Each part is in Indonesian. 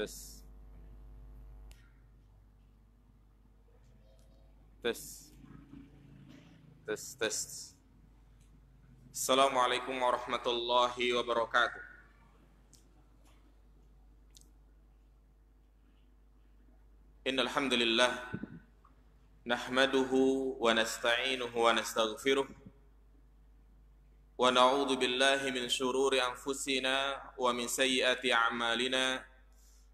Tes, tes, tes, tes. Assalamualaikum warahmatullahi wabarakatuh. Innal hamdalillah nahmaduhu wa nasta'inuhu wa nastaghfiruh wa na'udzu billahi min shururi anfusina wa min sayyiati a'malina.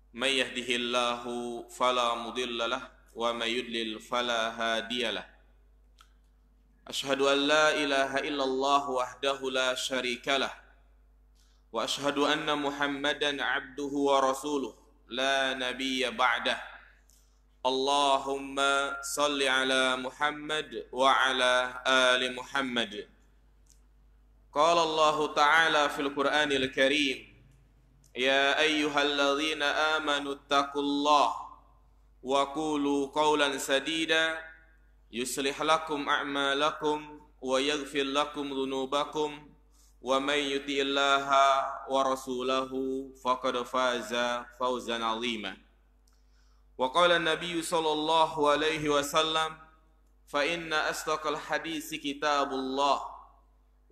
May yahdihillahu fala mudilla lahu wa may yudlil fala hadiyalah. Ashhadu an la ilaha illallah wahdahu la syarikalah wa ashhadu anna Muhammadan abduhu wa rasuluh la nabiyya ba'dah. Allahumma salli ala Muhammad wa ala ali Muhammad. Qala Allah ta'ala fil Qur'anil Karim, ya ayyuhalladzina amanu taqullaha wa qulu qawlan sadida yuslih lakum a'malakum wa yaghfir lakum dhunubakum wa may yuti'illaha wa rasulahu faqad faza fawzan 'azima. Wa qala an-nabiy sallallahu alaihi wasallam, fa inna asdaqal hadisi kitabullah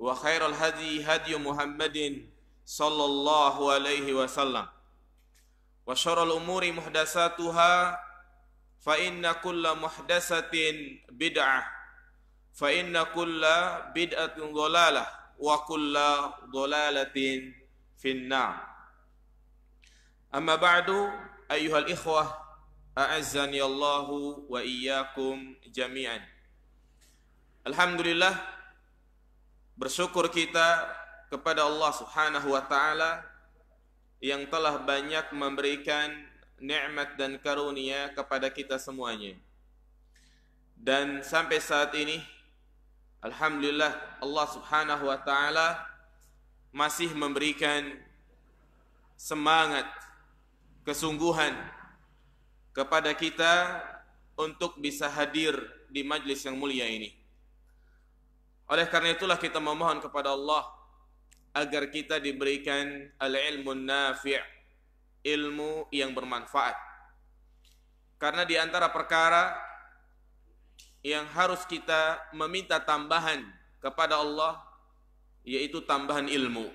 wa khairal hadi hadi Muhammadin sallallahu alaihi wasallam wa syarrul umuri muhdatsatuha fa inna kulla muhdatsatin bid'ah fa inna kulla bid'atin dhalalah wa kulla dhalalatin finnar. Amma ba'du, ayyuhal ikhwah, a'azzani Allahu wa iyyakum jami'an. Alhamdulillah, bersyukur kita kepada Allah Subhanahu wa ta'ala yang telah banyak memberikan nikmat dan karunia kepada kita semuanya. Dan sampai saat ini alhamdulillah Allah Subhanahu wa ta'ala masih memberikan semangat, kesungguhan kepada kita untuk bisa hadir di majlis yang mulia ini. Oleh karena itulah kita memohon kepada Allah agar kita diberikan al-ilmun nafi', ilmu yang bermanfaat. Karena di antara perkara yang harus kita meminta tambahan kepada Allah yaitu tambahan ilmu.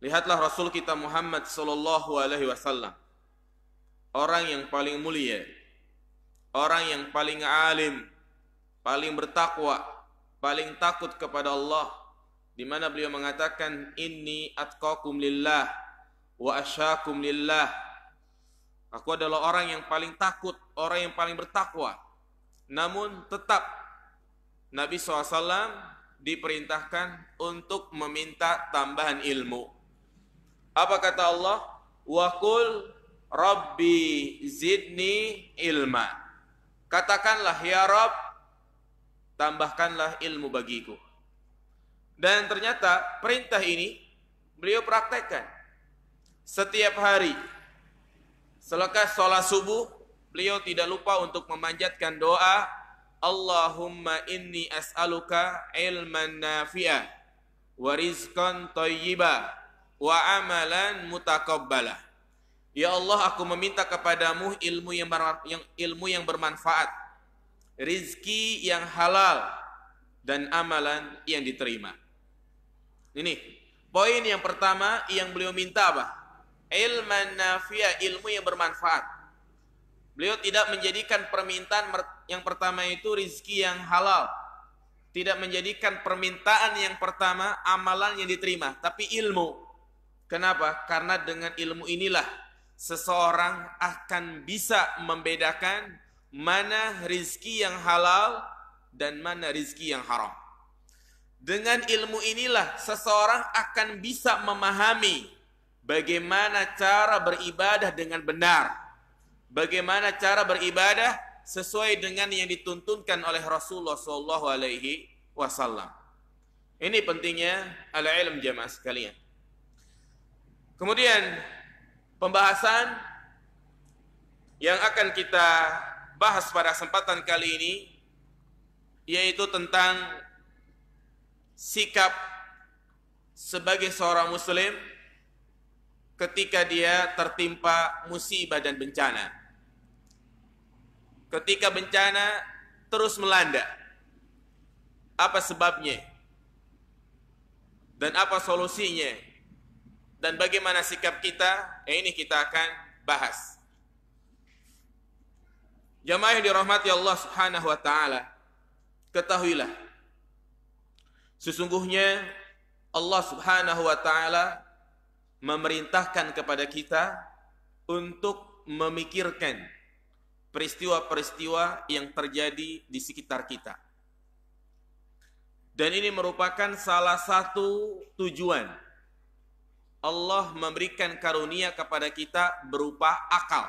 Lihatlah Rasul kita Muhammad sallallahu alaihi wasallam, orang yang paling mulia, orang yang paling alim, paling bertakwa, paling takut kepada Allah, di mana beliau mengatakan, inni atqakum lillah wa asyakum lillah. Aku adalah orang yang paling takut, orang yang paling bertakwa. Namun tetap Nabi SAW diperintahkan untuk meminta tambahan ilmu. Apa kata Allah? Wa qul Rabbi zidni ilma. Katakanlah, ya Rabb, tambahkanlah ilmu bagiku. Dan ternyata perintah ini beliau praktekkan setiap hari. Selepas sholat subuh, beliau tidak lupa untuk memanjatkan doa, Allahumma inni as'aluka ilman nafi'ah wa rizqan thayyibah wa amalan mutaqabbalah. Ya Allah, aku meminta kepadamu ilmu yang bermanfaat, rizki yang halal, dan amalan yang diterima. Ini poin yang pertama yang beliau minta apa? Ilman nafi'ah, ilmu yang bermanfaat. Beliau tidak menjadikan permintaan yang pertama itu rizki yang halal. Tidak menjadikan permintaan yang pertama amalan yang diterima, tapi ilmu. Kenapa? Karena dengan ilmu inilah seseorang akan bisa membedakan mana rizki yang halal dan mana rizki yang haram. Dengan ilmu inilah seseorang akan bisa memahami bagaimana cara beribadah dengan benar, bagaimana cara beribadah sesuai dengan yang dituntunkan oleh Rasulullah SAW. Ini pentingnya al-ilm jamaah sekalian. Kemudian pembahasan yang akan kita bahas pada kesempatan kali ini yaitu tentang sikap sebagai seorang muslim ketika dia tertimpa musibah dan bencana. Ketika bencana terus melanda, apa sebabnya? Dan apa solusinya? Dan bagaimana sikap kita? Ini kita akan bahas. Jamaah yang dirahmati Allah Subhanahu wa taala, ketahuilah sesungguhnya Allah Subhanahu wa taala memerintahkan kepada kita untuk memikirkan peristiwa-peristiwa yang terjadi di sekitar kita. Dan ini merupakan salah satu tujuan Allah memberikan karunia kepada kita berupa akal.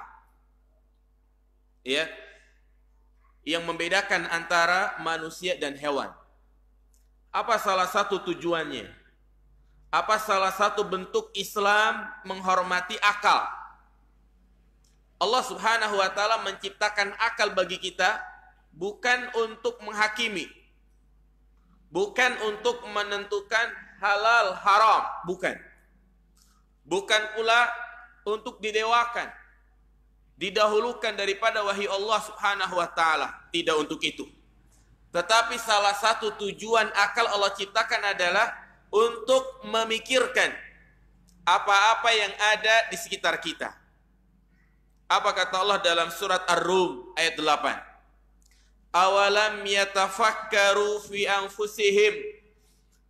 Ya. Yang membedakan antara manusia dan hewan. Apa salah satu tujuannya? Apa salah satu bentuk Islam menghormati akal? Allah Subhanahu wa taala menciptakan akal bagi kita bukan untuk menghakimi, bukan untuk menentukan halal haram, bukan. Bukan pula untuk didewakan, didahulukan daripada wahyu Allah Subhanahu wa taala, tidak untuk itu. Tetapi salah satu tujuan akal Allah ciptakan adalah untuk memikirkan apa-apa yang ada di sekitar kita. Apa kata Allah dalam surat Ar-Rum ayat 8? Awalam yatafakkaru fi anfusihim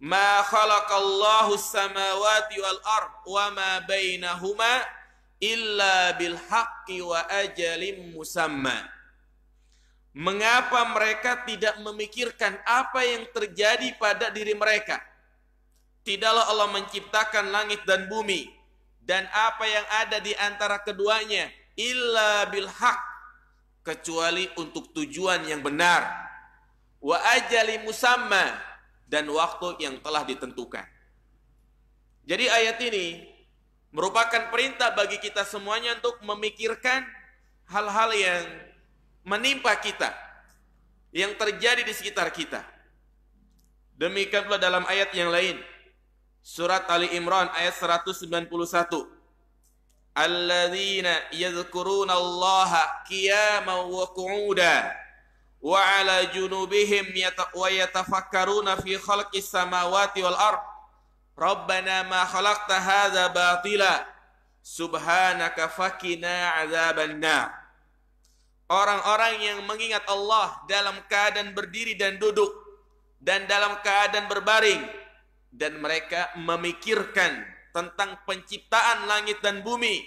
ma khalaqallahu as-samawati wal ard wa ma bainahuma illa bil haqqi wa ajalin musamma. Mengapa mereka tidak memikirkan apa yang terjadi pada diri mereka? Tidaklah Allah menciptakan langit dan bumi dan apa yang ada di antara keduanya illa bil haq, kecuali untuk tujuan yang benar, wa ajali musamma, dan waktu yang telah ditentukan. Jadi ayat ini merupakan perintah bagi kita semuanya untuk memikirkan hal-hal yang menimpa kita, yang terjadi di sekitar kita. Demikian pula dalam ayat yang lain, surat Ali Imran ayat 191. Alladzina yadhkuruna Allaha qiyaman wa qu'udan wa 'ala junubihim wa yatafakkaruna fi khalqis samawati wal ard. Rabbana ma khalaqta hadza batila subhanaka faqina 'adzabannar. Orang-orang yang mengingat Allah dalam keadaan berdiri dan duduk dan dalam keadaan berbaring, dan mereka memikirkan tentang penciptaan langit dan bumi.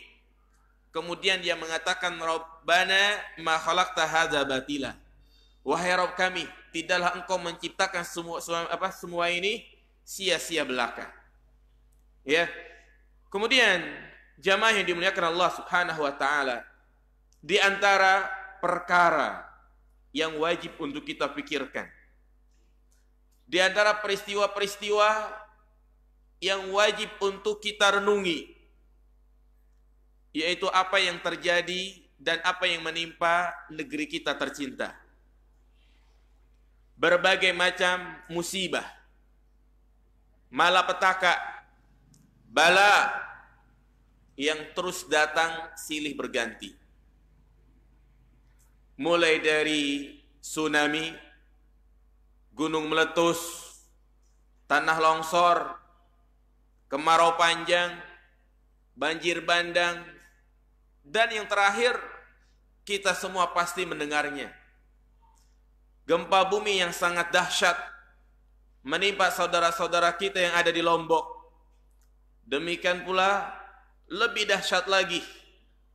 Kemudian dia mengatakan, Rabbana ma khalaqta hadza batila. Wahai Rabb kami, tidaklah engkau menciptakan semua ini sia-sia belaka. Ya. Kemudian jamaah yang dimuliakan Allah Subhanahu wa taala, di antara perkara yang wajib untuk kita pikirkan, di antara peristiwa-peristiwa yang wajib untuk kita renungi, yaitu apa yang terjadi dan apa yang menimpa negeri kita tercinta. Berbagai macam musibah, malapetaka, bala yang terus datang silih berganti. Mulai dari tsunami, gunung meletus, tanah longsor, kemarau panjang, banjir bandang, dan yang terakhir kita semua pasti mendengarnya, gempa bumi yang sangat dahsyat menimpa saudara-saudara kita yang ada di Lombok. Demikian pula lebih dahsyat lagi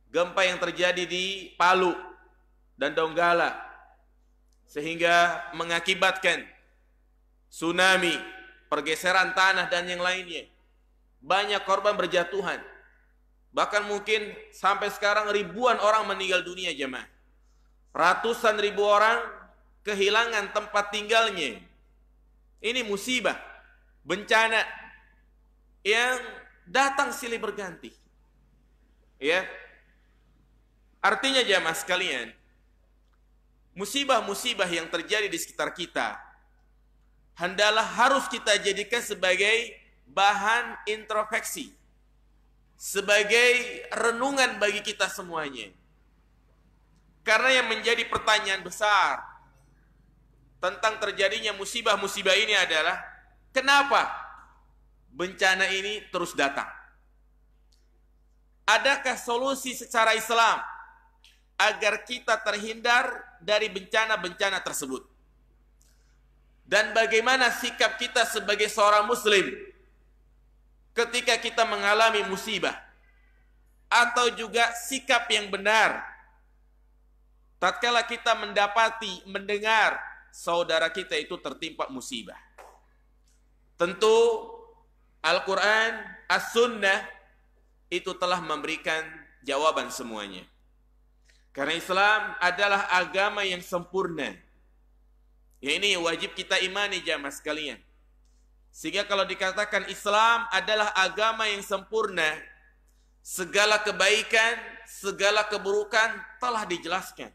gempa yang terjadi di Palu dan Donggala, sehingga mengakibatkan tsunami, pergeseran tanah dan yang lainnya. Banyak korban berjatuhan. Bahkan mungkin sampai sekarang ribuan orang meninggal dunia, jemaah. Ratusan ribu orang kehilangan tempat tinggalnya. Ini musibah, bencana yang datang silih berganti. Ya. Artinya jemaah sekalian, musibah-musibah yang terjadi di sekitar kita hendaklah harus kita jadikan sebagai bahan introspeksi, sebagai renungan bagi kita semuanya. Karena yang menjadi pertanyaan besar tentang terjadinya musibah-musibah ini adalah kenapa bencana ini terus datang? Adakah solusi secara Islam agar kita terhindar dari bencana-bencana tersebut? Dan bagaimana sikap kita sebagai seorang muslim ketika kita mengalami musibah? Atau juga sikap yang benar tatkala kita mendengar saudara kita itu tertimpa musibah. Tentu Al-Quran, As-Sunnah itu telah memberikan jawaban semuanya. Karena Islam adalah agama yang sempurna. Ya, ini wajib kita imani jamaah sekalian. Sehingga kalau dikatakan Islam adalah agama yang sempurna, segala kebaikan, segala keburukan telah dijelaskan.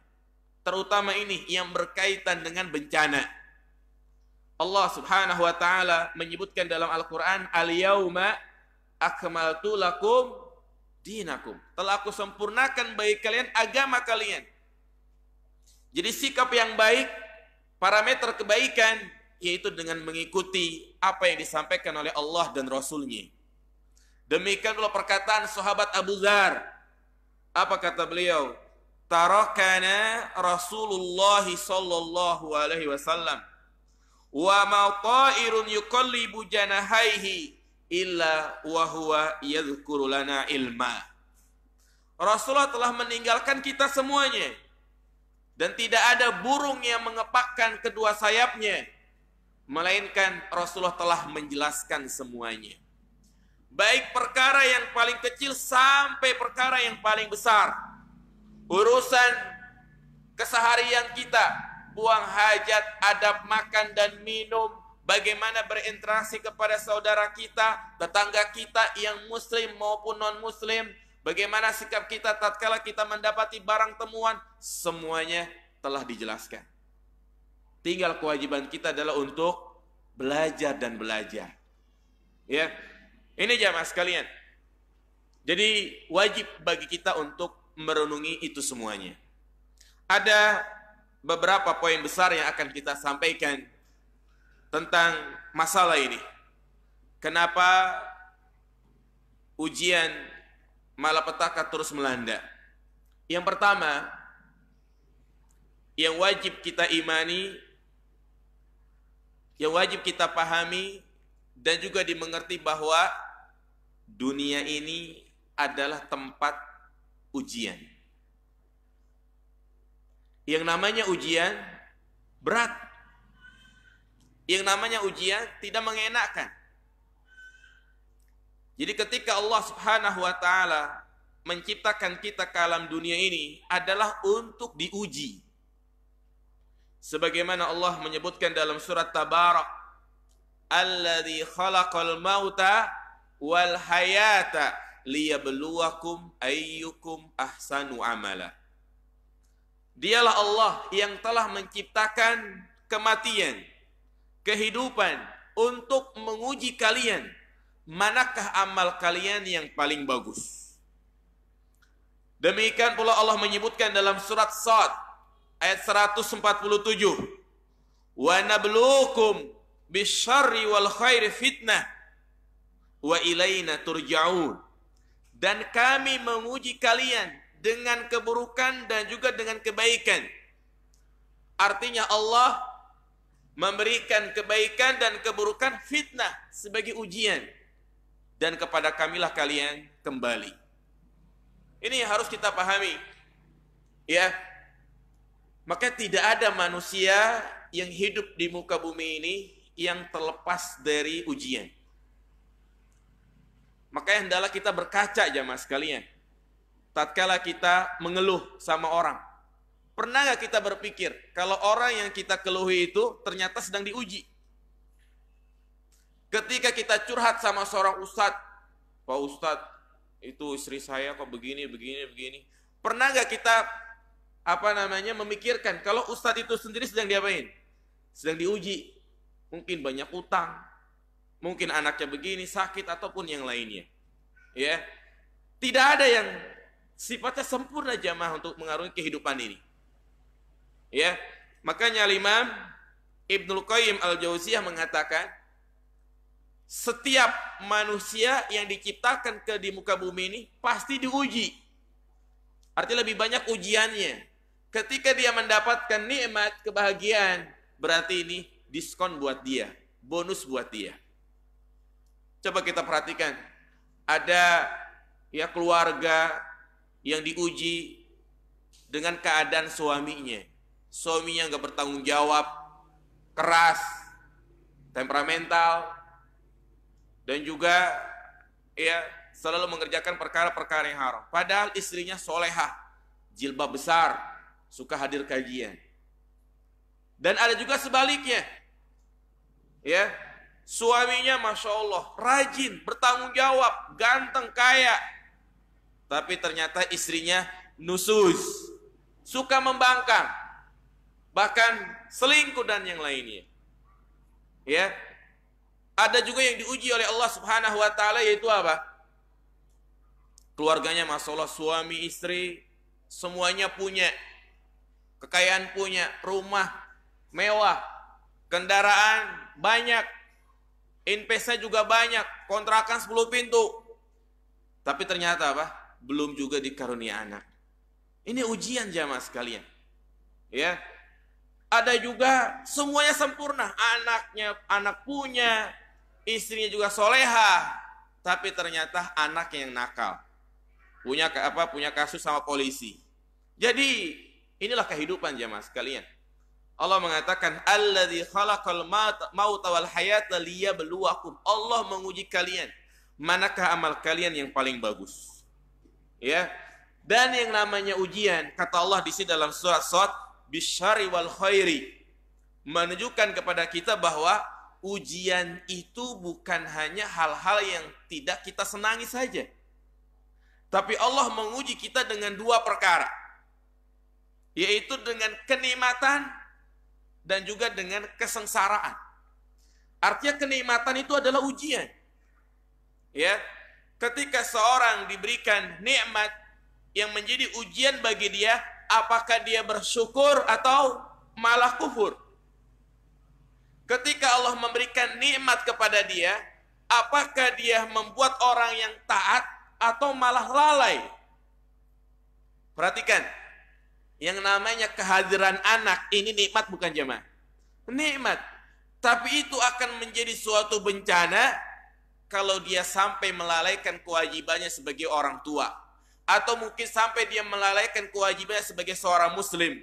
Terutama ini yang berkaitan dengan bencana. Allah Subhanahu wa taala menyebutkan dalam Al-Qur'an, "Al-yauma akmaltu lakum dinakum." Telah aku sempurnakan bagi kalian agama kalian. Jadi sikap yang baik, parameter kebaikan, yaitu dengan mengikuti apa yang disampaikan oleh Allah dan Rasul-Nya. Demikian pula perkataan sahabat Abu Dzar. Apa kata beliau? Tarakana Rasulullah sallallahu alaihi wasallam wa ma ta'irun yuqallibu janahaihi illa wa huwa yadhkuru lana ilma. Rasulullah telah meninggalkan kita semuanya, dan tidak ada burung yang mengepakkan kedua sayapnya, melainkan Rasulullah telah menjelaskan semuanya. Baik perkara yang paling kecil sampai perkara yang paling besar. Urusan keseharian kita, buang hajat, adab makan dan minum, bagaimana berinteraksi kepada saudara kita, tetangga kita yang muslim maupun non-muslim, bagaimana sikap kita tatkala kita mendapati barang temuan, semuanya telah dijelaskan. Tinggal kewajiban kita adalah untuk belajar dan belajar. Ya. Ini jamaah sekalian. Jadi wajib bagi kita untuk merenungi itu semuanya. Ada beberapa poin besar yang akan kita sampaikan tentang masalah ini. Kenapa ujian malapetaka terus melanda? Yang pertama, yang wajib kita imani, yang wajib kita pahami dan juga dimengerti bahwa dunia ini adalah tempat ujian. Yang namanya ujian berat. Yang namanya ujian tidak mengenakan. Jadi ketika Allah Subhanahu wa taala menciptakan kita ke alam dunia ini adalah untuk diuji. Sebagaimana Allah menyebutkan dalam surat Tabarak, "Alladzi khalaqal mauta wal hayata liyabluwakum ayyukum ahsanu amala." Dialah Allah yang telah menciptakan kematian, kehidupan untuk menguji kalian, manakah amal kalian yang paling bagus. Demikian pula Allah menyebutkan dalam surat Shad ayat 147, "Wa nabluukum bisyarri wal khairi fitnah wa ilaina turja'un." Dan kami menguji kalian dengan keburukan dan juga dengan kebaikan. Artinya Allah memberikan kebaikan dan keburukan fitnah sebagai ujian, dan kepada kamilah kalian kembali. Ini yang harus kita pahami. Ya. Maka tidak ada manusia yang hidup di muka bumi ini yang terlepas dari ujian. Maka hendaklah kita berkaca jamaah sekalian. Tatkala kita mengeluh sama orang, pernah gak kita berpikir kalau orang yang kita keluhi itu ternyata sedang diuji? Ketika kita curhat sama seorang ustadz, "Pak Ustadz, itu istri saya kok begini. Pernah gak kita memikirkan kalau ustadz itu sendiri sedang diapain? Sedang diuji. Mungkin banyak utang, mungkin anaknya begini, sakit, ataupun yang lainnya. Ya. Tidak ada yang sifatnya sempurna jamaah untuk mengarungi kehidupan ini. Ya, makanya Imam Ibnul Qayyim Al-Jauziyah mengatakan, setiap manusia yang diciptakan di muka bumi ini pasti diuji. Artinya lebih banyak ujiannya. Ketika dia mendapatkan nikmat, kebahagiaan, berarti ini diskon buat dia, bonus buat dia. Coba kita perhatikan, ada ya keluarga yang diuji dengan keadaan suaminya. Suaminya nggak bertanggung jawab, keras, temperamental, dan juga ya selalu mengerjakan perkara-perkara yang haram. Padahal istrinya solehah, jilbab besar, suka hadir kajian. Dan ada juga sebaliknya, ya suaminya masya Allah rajin, bertanggung jawab, ganteng, kaya, tapi ternyata istrinya nusus, suka membangkang, bahkan selingkuh dan yang lainnya. Ya, ada juga yang diuji oleh Allah Subhanahu wa taala, yaitu apa? Keluarganya masya Allah, suami istri semuanya punya, kekayaan punya, rumah mewah, kendaraan banyak, investasi juga banyak, kontrakan 10 pintu. Tapi ternyata apa? Belum juga dikarunia anak. Ini ujian jamaah sekalian. Ya. Ada juga semuanya sempurna, anaknya anak punya, istrinya juga soleha, tapi ternyata anak yang nakal. Punya kasus sama polisi. Jadi inilah kehidupan jamaah sekalian. Allah mengatakan, alladzi khalaqal mauta wal hayata liyabluwakum. Allah menguji kalian, manakah amal kalian yang paling bagus. Ya. Dan yang namanya ujian, kata Allah di sini dalam surat Shad, bisyarri wal khairi, menunjukkan kepada kita bahwa ujian itu bukan hanya hal-hal yang tidak kita senangi saja. Tapi Allah menguji kita dengan dua perkara, yaitu dengan kenikmatan dan juga dengan kesengsaraan. Artinya kenikmatan itu adalah ujian. Ya, ketika seorang diberikan nikmat yang menjadi ujian bagi dia, apakah dia bersyukur atau malah kufur? Ketika Allah memberikan nikmat kepada dia, apakah dia membuat orang yang taat atau malah lalai? Perhatikan, yang namanya kehadiran anak ini nikmat bukan jemaah? Nikmat. Tapi itu akan menjadi suatu bencana kalau dia sampai melalaikan kewajibannya sebagai orang tua. Atau mungkin sampai dia melalaikan kewajibannya sebagai seorang muslim.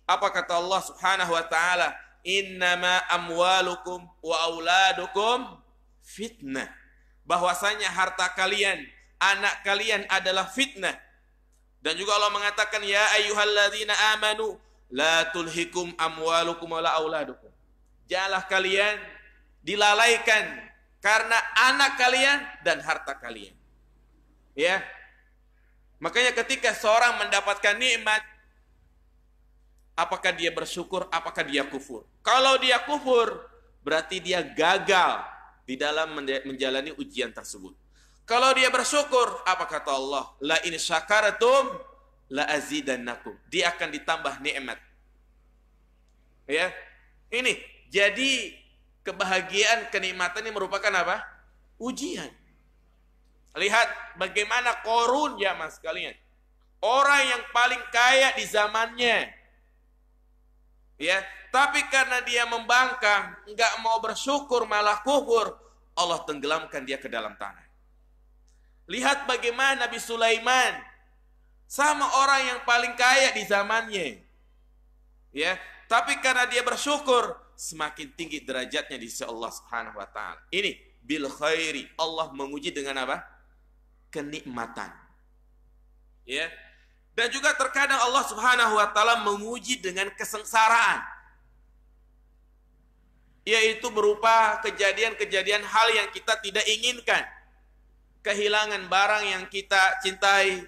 Apa kata Allah Subhanahu wa taala? Innama amwalukum wa auladukum fitnah. Bahwasanya harta kalian, anak kalian adalah fitnah. Dan juga Allah mengatakan, ya ayyuhalladzina amanu la tulhikum amwalukum wala auladukum. Janganlah kalian dilalaikan karena anak kalian dan harta kalian. Ya. Makanya ketika seorang mendapatkan nikmat, apakah dia bersyukur, apakah dia kufur? Kalau dia kufur, berarti dia gagal di dalam menjalani ujian tersebut. Kalau dia bersyukur, apa kata Allah? La in syakaratum la azidannakum. Dia akan ditambah nikmat. Ya. Ini jadi kebahagiaan, kenikmatan ini merupakan apa? Ujian. Lihat bagaimana Qarun jamaah sekalian. Orang yang paling kaya di zamannya. Ya, tapi karena dia membangkang, enggak mau bersyukur malah kufur, Allah tenggelamkan dia ke dalam tanah. Lihat bagaimana Nabi Sulaiman sama orang yang paling kaya di zamannya. Ya, tapi karena dia bersyukur, semakin tinggi derajatnya di sisi Allah Subhanahu wa taala. Ini bil khairi, Allah menguji dengan apa? Kenikmatan. Ya. Dan juga terkadang Allah Subhanahu wa taala menguji dengan kesengsaraan. Yaitu berupa kejadian-kejadian hal yang kita tidak inginkan. Kehilangan barang yang kita cintai,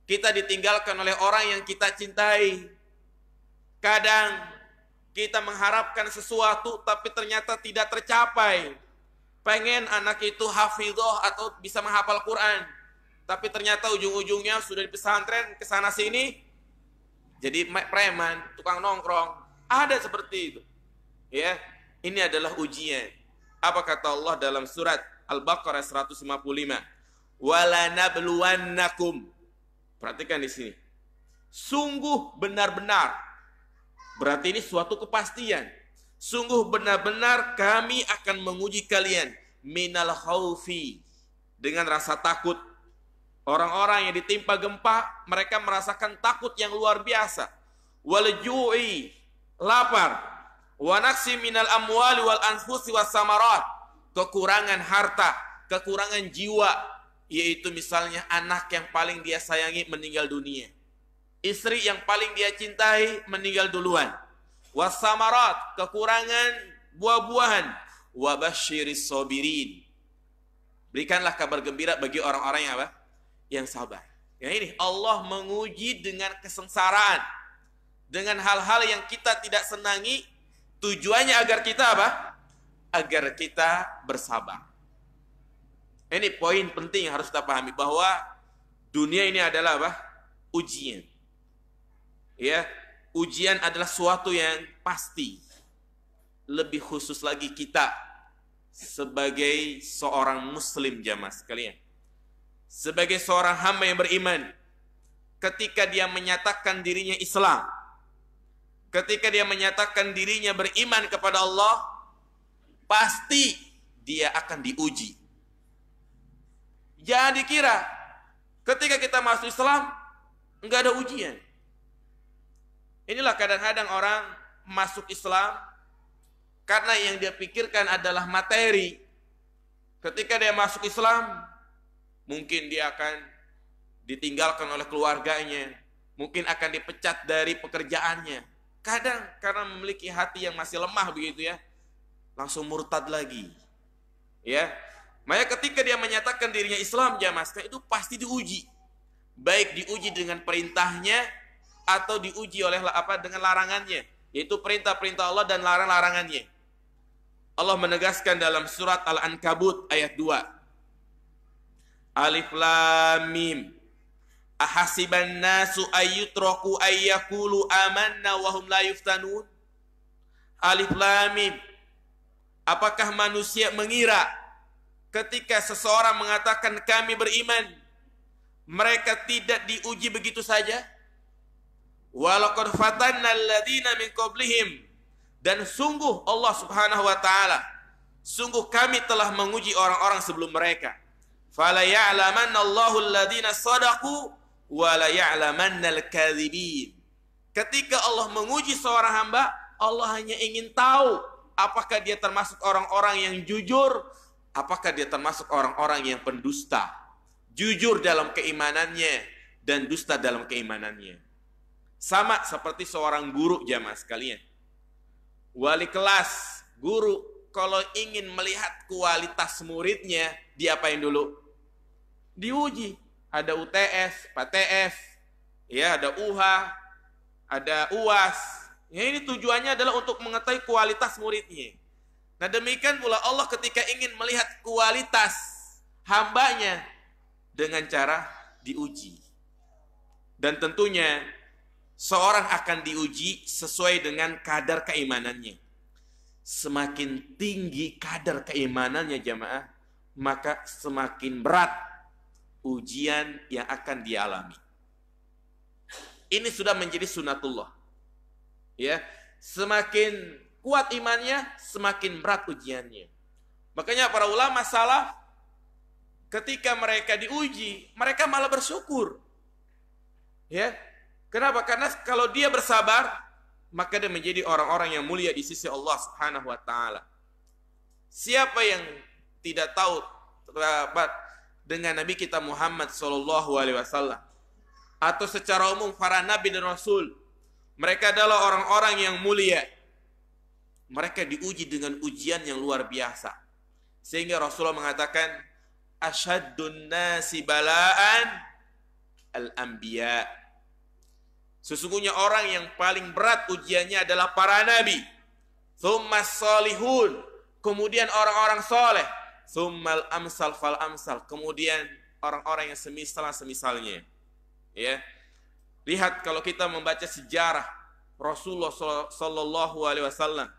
kita ditinggalkan oleh orang yang kita cintai. Kadang kita mengharapkan sesuatu tapi ternyata tidak tercapai. Pengen anak itu hafidhah atau bisa menghafal Quran, tapi ternyata ujung-ujungnya sudah di pesantren ke sana sini jadi preman, tukang nongkrong. Ada seperti itu. Ya, ini adalah ujian. Apa kata Allah dalam surat Al-Baqarah 155? Wala nabluwannakum. Perhatikan di sini. Sungguh benar-benar. Berarti ini suatu kepastian. Sungguh benar-benar kami akan menguji kalian minal khaufi, dengan rasa takut. Orang-orang yang ditimpa gempa, mereka merasakan takut yang luar biasa. Wal ju'i, lapar. Wa naqsi minal amwali wal anfusi was samarat, kekurangan harta, kekurangan jiwa, yaitu misalnya anak yang paling dia sayangi meninggal dunia. Istri yang paling dia cintai meninggal duluan. Was samarat, kekurangan buah-buahan. Wa basyiris sabirin. Berikanlah kabar gembira bagi orang-orang yang apa? Yang sabar. Ya, ini Allah menguji dengan kesengsaraan, dengan hal-hal yang kita tidak senangi. Tujuannya agar kita apa? Agar kita bersabar. Ini poin penting yang harus kita pahami, bahwa dunia ini adalah apa? Ujian. Ya, ujian adalah suatu yang pasti. Lebih khusus lagi kita sebagai seorang muslim, jamaah sekalian. Sebagai seorang hamba yang beriman, ketika dia menyatakan dirinya Islam, ketika dia menyatakan dirinya beriman kepada Allah, pasti dia akan diuji. Jangan dikira ketika kita masuk Islam enggak ada ujian. Inilah kadang-kadang orang masuk Islam karena yang dia pikirkan adalah materi. Ketika dia masuk Islam, mungkin dia akan ditinggalkan oleh keluarganya, mungkin akan dipecat dari pekerjaannya. Kadang karena memiliki hati yang masih lemah begitu ya, langsung murtad lagi. Ya, makanya ketika dia menyatakan dirinya Islam, jamaah itu pasti diuji. Baik diuji dengan perintahnya atau diuji oleh dengan larangannya, yaitu perintah-perintah Allah dan larang-larangannya. Allah menegaskan dalam surat Al-Ankabut ayat 2. Alif Lam Mim. Ahasiban nasu ayyutraku ayyakulu amanna wa hum la yuftanun. Alif Lam Mim. Apakah manusia mengira ketika seseorang mengatakan kami beriman, mereka tidak diuji begitu saja? Walaqad fatanna alladziina min qablihim, dan sungguh Allah Subhanahu wa taala, sungguh kami telah menguji orang-orang sebelum mereka. Fala ya'lamanna Allahu alladziina shadaqu wa la ya'lamanna al-kadzibin. Ketika Allah menguji seorang hamba, Allah hanya ingin tahu apakah dia termasuk orang-orang yang jujur, apakah dia termasuk orang-orang yang pendusta. Jujur dalam keimanannya dan dusta dalam keimanannya. Sama seperti seorang guru, jamaah sekalian. Wali kelas, guru, kalau ingin melihat kualitas muridnya, diapain dulu? Diuji. Ada UTS, PTS, ya, ada UH, ada UAS. Ya, ini tujuannya adalah untuk mengetahui kualitas muridnya. Nah, demikian pula Allah ketika ingin melihat kualitas hambanya dengan cara diuji. Dan tentunya seorang akan diuji sesuai dengan kadar keimanannya. Semakin tinggi kadar keimanannya, jamaah, maka semakin berat ujian yang akan dialami. Ini sudah menjadi sunatullah. Ya, semakin kuat imannya, semakin berat ujiannya. Makanya para ulama salaf ketika mereka diuji, mereka malah bersyukur. Ya. Kenapa? Karena kalau dia bersabar, maka dia menjadi orang-orang yang mulia di sisi Allah Subhanahu wa taala. Siapa yang tidak tahu terdapat dengan Nabi kita Muhammad sallallahu alaihi wasallam, atau secara umum para nabi dan rasul, mereka adalah orang-orang yang mulia. Mereka diuji dengan ujian yang luar biasa. Sehingga Rasulullah mengatakan, asyaddun nasi bala'an al-anbiya. Sesungguhnya orang yang paling berat ujiannya adalah para nabi. Tsummas salihun, kemudian orang-orang soleh. Tsummal amsal fal amsal, kemudian orang-orang yang semisalnya. Ya. Lihat kalau kita membaca sejarah Rasulullah sallallahu alaihi wasallam,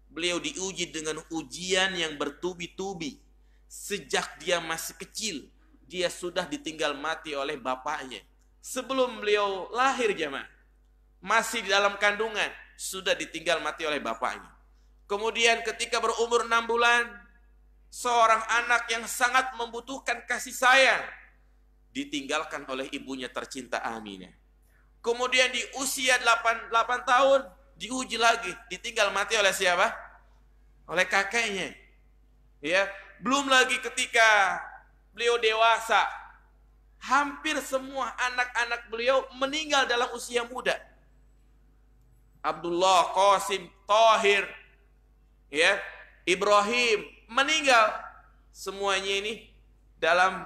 beliau diuji dengan ujian yang bertubi-tubi. Sejak dia masih kecil, dia sudah ditinggal mati oleh bapaknya. Sebelum beliau lahir jemaah, masih di dalam kandungan, sudah ditinggal mati oleh bapaknya. Kemudian ketika berumur 6 bulan, seorang anak yang sangat membutuhkan kasih sayang, ditinggalkan oleh ibunya tercinta Aminah. Kemudian di usia 8 tahun, diuji lagi, ditinggal mati oleh siapa? Oleh kakeknya. Ya, belum lagi ketika beliau dewasa, hampir semua anak-anak beliau meninggal dalam usia muda. Abdullah, Qasim, Tahir, ya, Ibrahim meninggal. Semuanya ini dalam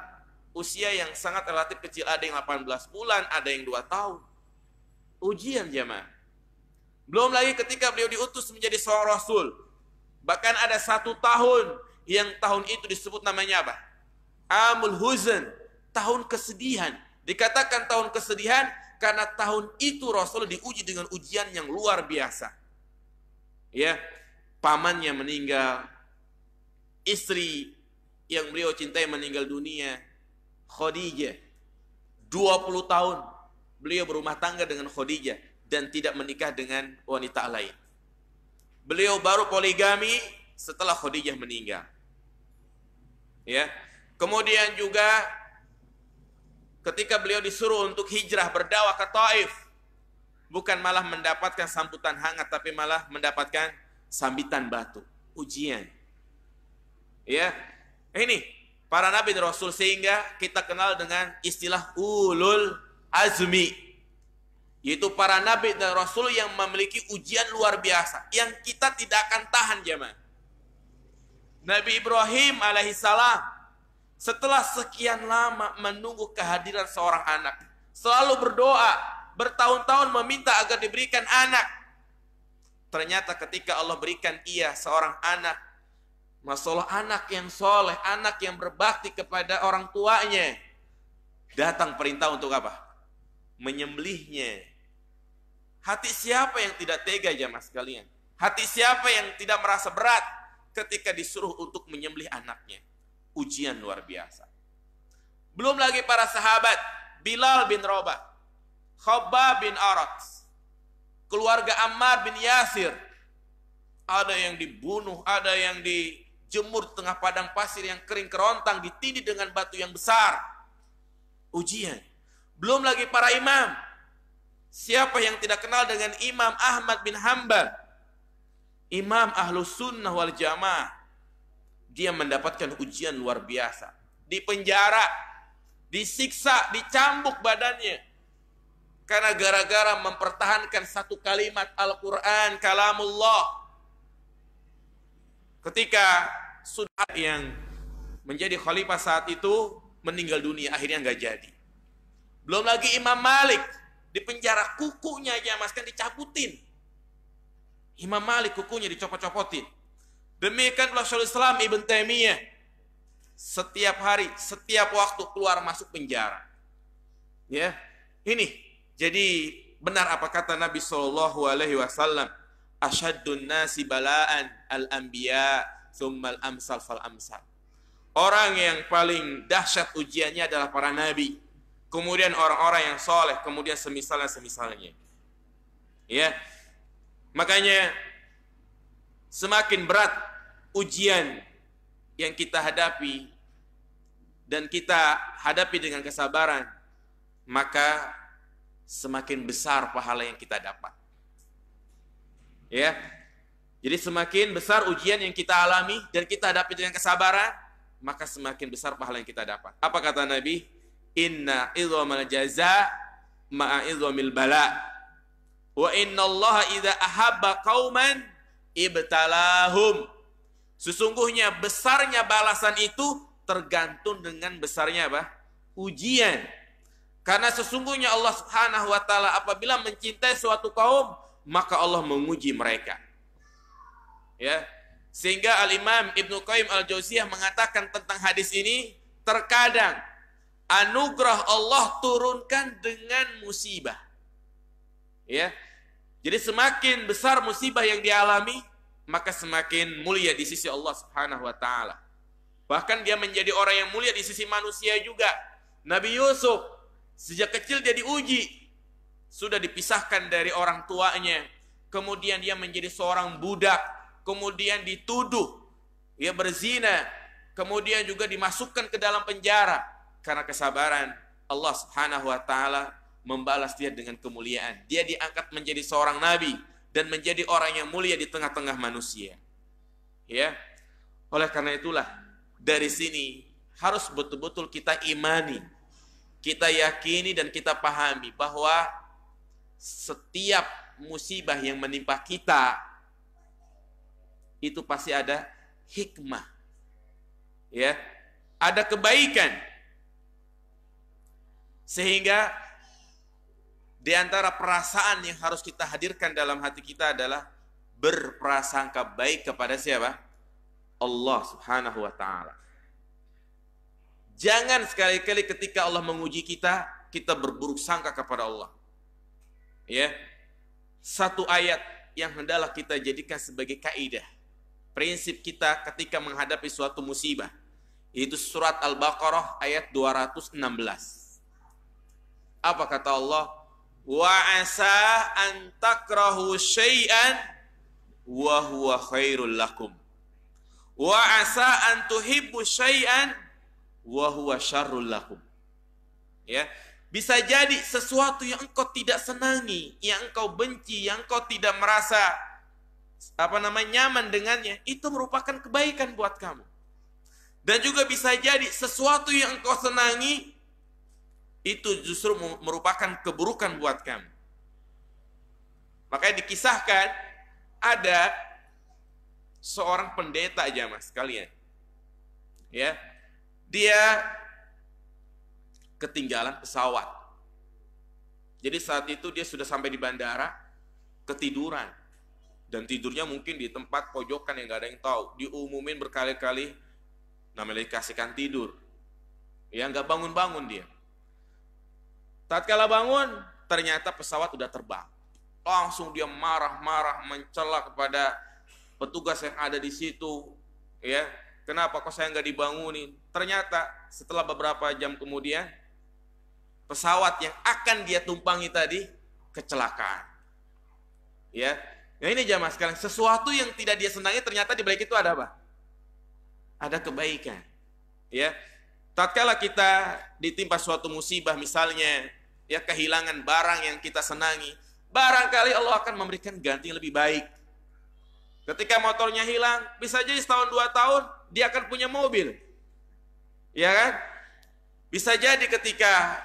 usia yang sangat relatif kecil. Ada yang 18 bulan, ada yang 2 tahun. Ujian jemaah. Belum lagi ketika beliau diutus menjadi seorang rasul. Bahkan ada 1 tahun yang tahun itu disebut namanya apa? Amul Huzn, tahun kesedihan. Dikatakan tahun kesedihan karena tahun itu Rasul diuji dengan ujian yang luar biasa. Ya, pamannya meninggal, istri yang beliau cintai meninggal dunia, Khadijah. 20 tahun beliau berumah tangga dengan Khadijah dan tidak menikah dengan wanita lain. Beliau baru poligami setelah Khadijah meninggal. Ya. Kemudian juga ketika beliau disuruh untuk hijrah berdakwah ke Taif, bukan malah mendapatkan sambutan hangat, tapi malah mendapatkan sambitan batu, ujian. Ya. Ini para nabi dan rasul, sehingga kita kenal dengan istilah ulul azmi, yaitu para nabi dan rasul yang memiliki ujian luar biasa yang kita tidak akan tahan jemaah. Nabi Ibrahim alaihissalam setelah sekian lama menunggu kehadiran seorang anak, selalu berdoa, bertahun-tahun meminta agar diberikan anak. Ternyata ketika Allah berikan ia seorang anak, masalah anak yang soleh, anak yang berbakti kepada orang tuanya, datang perintah untuk apa? Menyembelihnya. Hati siapa yang tidak tega jemaah sekalian? Hati siapa yang tidak merasa berat ketika disuruh untuk menyembelih anaknya? Ujian luar biasa. Belum lagi para sahabat, Bilal bin Rabah, Khabbab bin Arat, keluarga Ammar bin Yasir. Ada yang dibunuh, ada yang dijemur tengah padang pasir yang kering kerontang, ditindih dengan batu yang besar. Ujian. Belum lagi para imam. Siapa yang tidak kenal dengan Imam Ahmad bin Hanbal, Imam Ahlus Sunnah wal Jamaah? Dia mendapatkan ujian luar biasa. Dipenjara, disiksa, dicambuk badannya. Karena gara-gara mempertahankan satu kalimat Al-Quran, kalamullah. Ketika sudah yang menjadi khalifah saat itu meninggal dunia, akhirnya nggak jadi. Belum lagi Imam Malik dipenjara, kukunya aja mas kan dicabutin. Imam Malik kukunya dicopot-copotin. Demikian pula Syaikhul Islam Ibn Taimiyah, setiap hari, setiap waktu keluar masuk penjara. Ya, ini jadi benar apa kata Nabi Shallallahu Alaihi Wasallam, asyadun nasi balaan al-anbiya, thummal amsal fal amsal. Orang yang paling dahsyat ujiannya adalah para nabi, kemudian orang-orang yang soleh, kemudian semisalnya. Ya, makanya semakin berat ujian yang kita hadapi dan kita hadapi dengan kesabaran, maka semakin besar pahala yang kita dapat. Ya. Jadi semakin besar ujian yang kita alami dan kita hadapi dengan kesabaran, maka semakin besar pahala yang kita dapat. Apa kata Nabi? Inna idhamal jaza ma'a idhamil bala. Wa inna Allah idza ahabba qauman ibtalahum. Sesungguhnya besarnya balasan itu tergantung dengan besarnya apa? Ujian. Karena sesungguhnya Allah Subhanahu wa taala apabila mencintai suatu kaum, maka Allah menguji mereka. Ya. Sehingga Al-Imam Ibnu Qayyim Al-Jauziyah mengatakan tentang hadis ini, terkadang anugerah Allah turunkan dengan musibah. Ya. Jadi semakin besar musibah yang dialami, maka semakin mulia di sisi Allah Subhanahu wa taala. Bahkan dia menjadi orang yang mulia di sisi manusia juga. Nabi Yusuf sejak kecil dia diuji, sudah dipisahkan dari orang tuanya, kemudian dia menjadi seorang budak, kemudian dituduh dia berzina, kemudian juga dimasukkan ke dalam penjara. Karena kesabaran, Allah Subhanahu wa taala membalas dia dengan kemuliaan. Dia diangkat menjadi seorang nabi dan menjadi orang yang mulia di tengah-tengah manusia. Ya. Oleh karena itulah dari sini harus betul-betul kita imani, kita yakini dan kita pahami bahwa setiap musibah yang menimpa kita itu pasti ada hikmah. Ya. Ada kebaikan. Sehingga di antara perasaan yang harus kita hadirkan dalam hati kita adalah berprasangka baik kepada siapa? Allah Subhanahu wa taala. Jangan sekali-kali ketika Allah menguji kita, kita berburuk sangka kepada Allah. Ya. Satu ayat yang hendaklah kita jadikan sebagai kaidah, prinsip kita ketika menghadapi suatu musibah. Itu surat Al-Baqarah ayat 216. Apa kata Allah? Wa asa an takrahu syai'an wa huwa khairul lakum. Wa asa an tuhibbu syai'an wa huwa syarrul lakum. Ya, bisa jadi sesuatu yang engkau tidak senangi, yang engkau benci, yang engkau tidak merasa nyaman dengannya, itu merupakan kebaikan buat kamu. Dan juga bisa jadi sesuatu yang engkau senangi itu justru merupakan keburukan buat kamu. Makanya dikisahkan ada seorang pendeta jamaah sekalian. Ya. Dia ketinggalan pesawat. Jadi saat itu dia sudah sampai di bandara, ketiduran. Dan tidurnya mungkin di tempat pojokan yang gak ada yang tahu. Diumumin berkali-kali, namanya dikasihkan tidur. Ya, gak bangun-bangun dia. Tatkala bangun, ternyata pesawat udah terbang. Langsung dia marah-marah, mencela kepada petugas yang ada di situ. Ya, kenapa kok saya nggak dibangunin? Ternyata setelah beberapa jam kemudian, pesawat yang akan dia tumpangi tadi kecelakaan. Ya, nah ini jamaah sekalian, sesuatu yang tidak dia senangi ternyata di balik itu ada apa? Ada kebaikan. Ya, tatkala kita ditimpa suatu musibah, misalnya ya kehilangan barang yang kita senangi, barangkali Allah akan memberikan ganti yang lebih baik. Ketika motornya hilang, bisa jadi setahun 2 tahun dia akan punya mobil. Ya kan? Bisa jadi ketika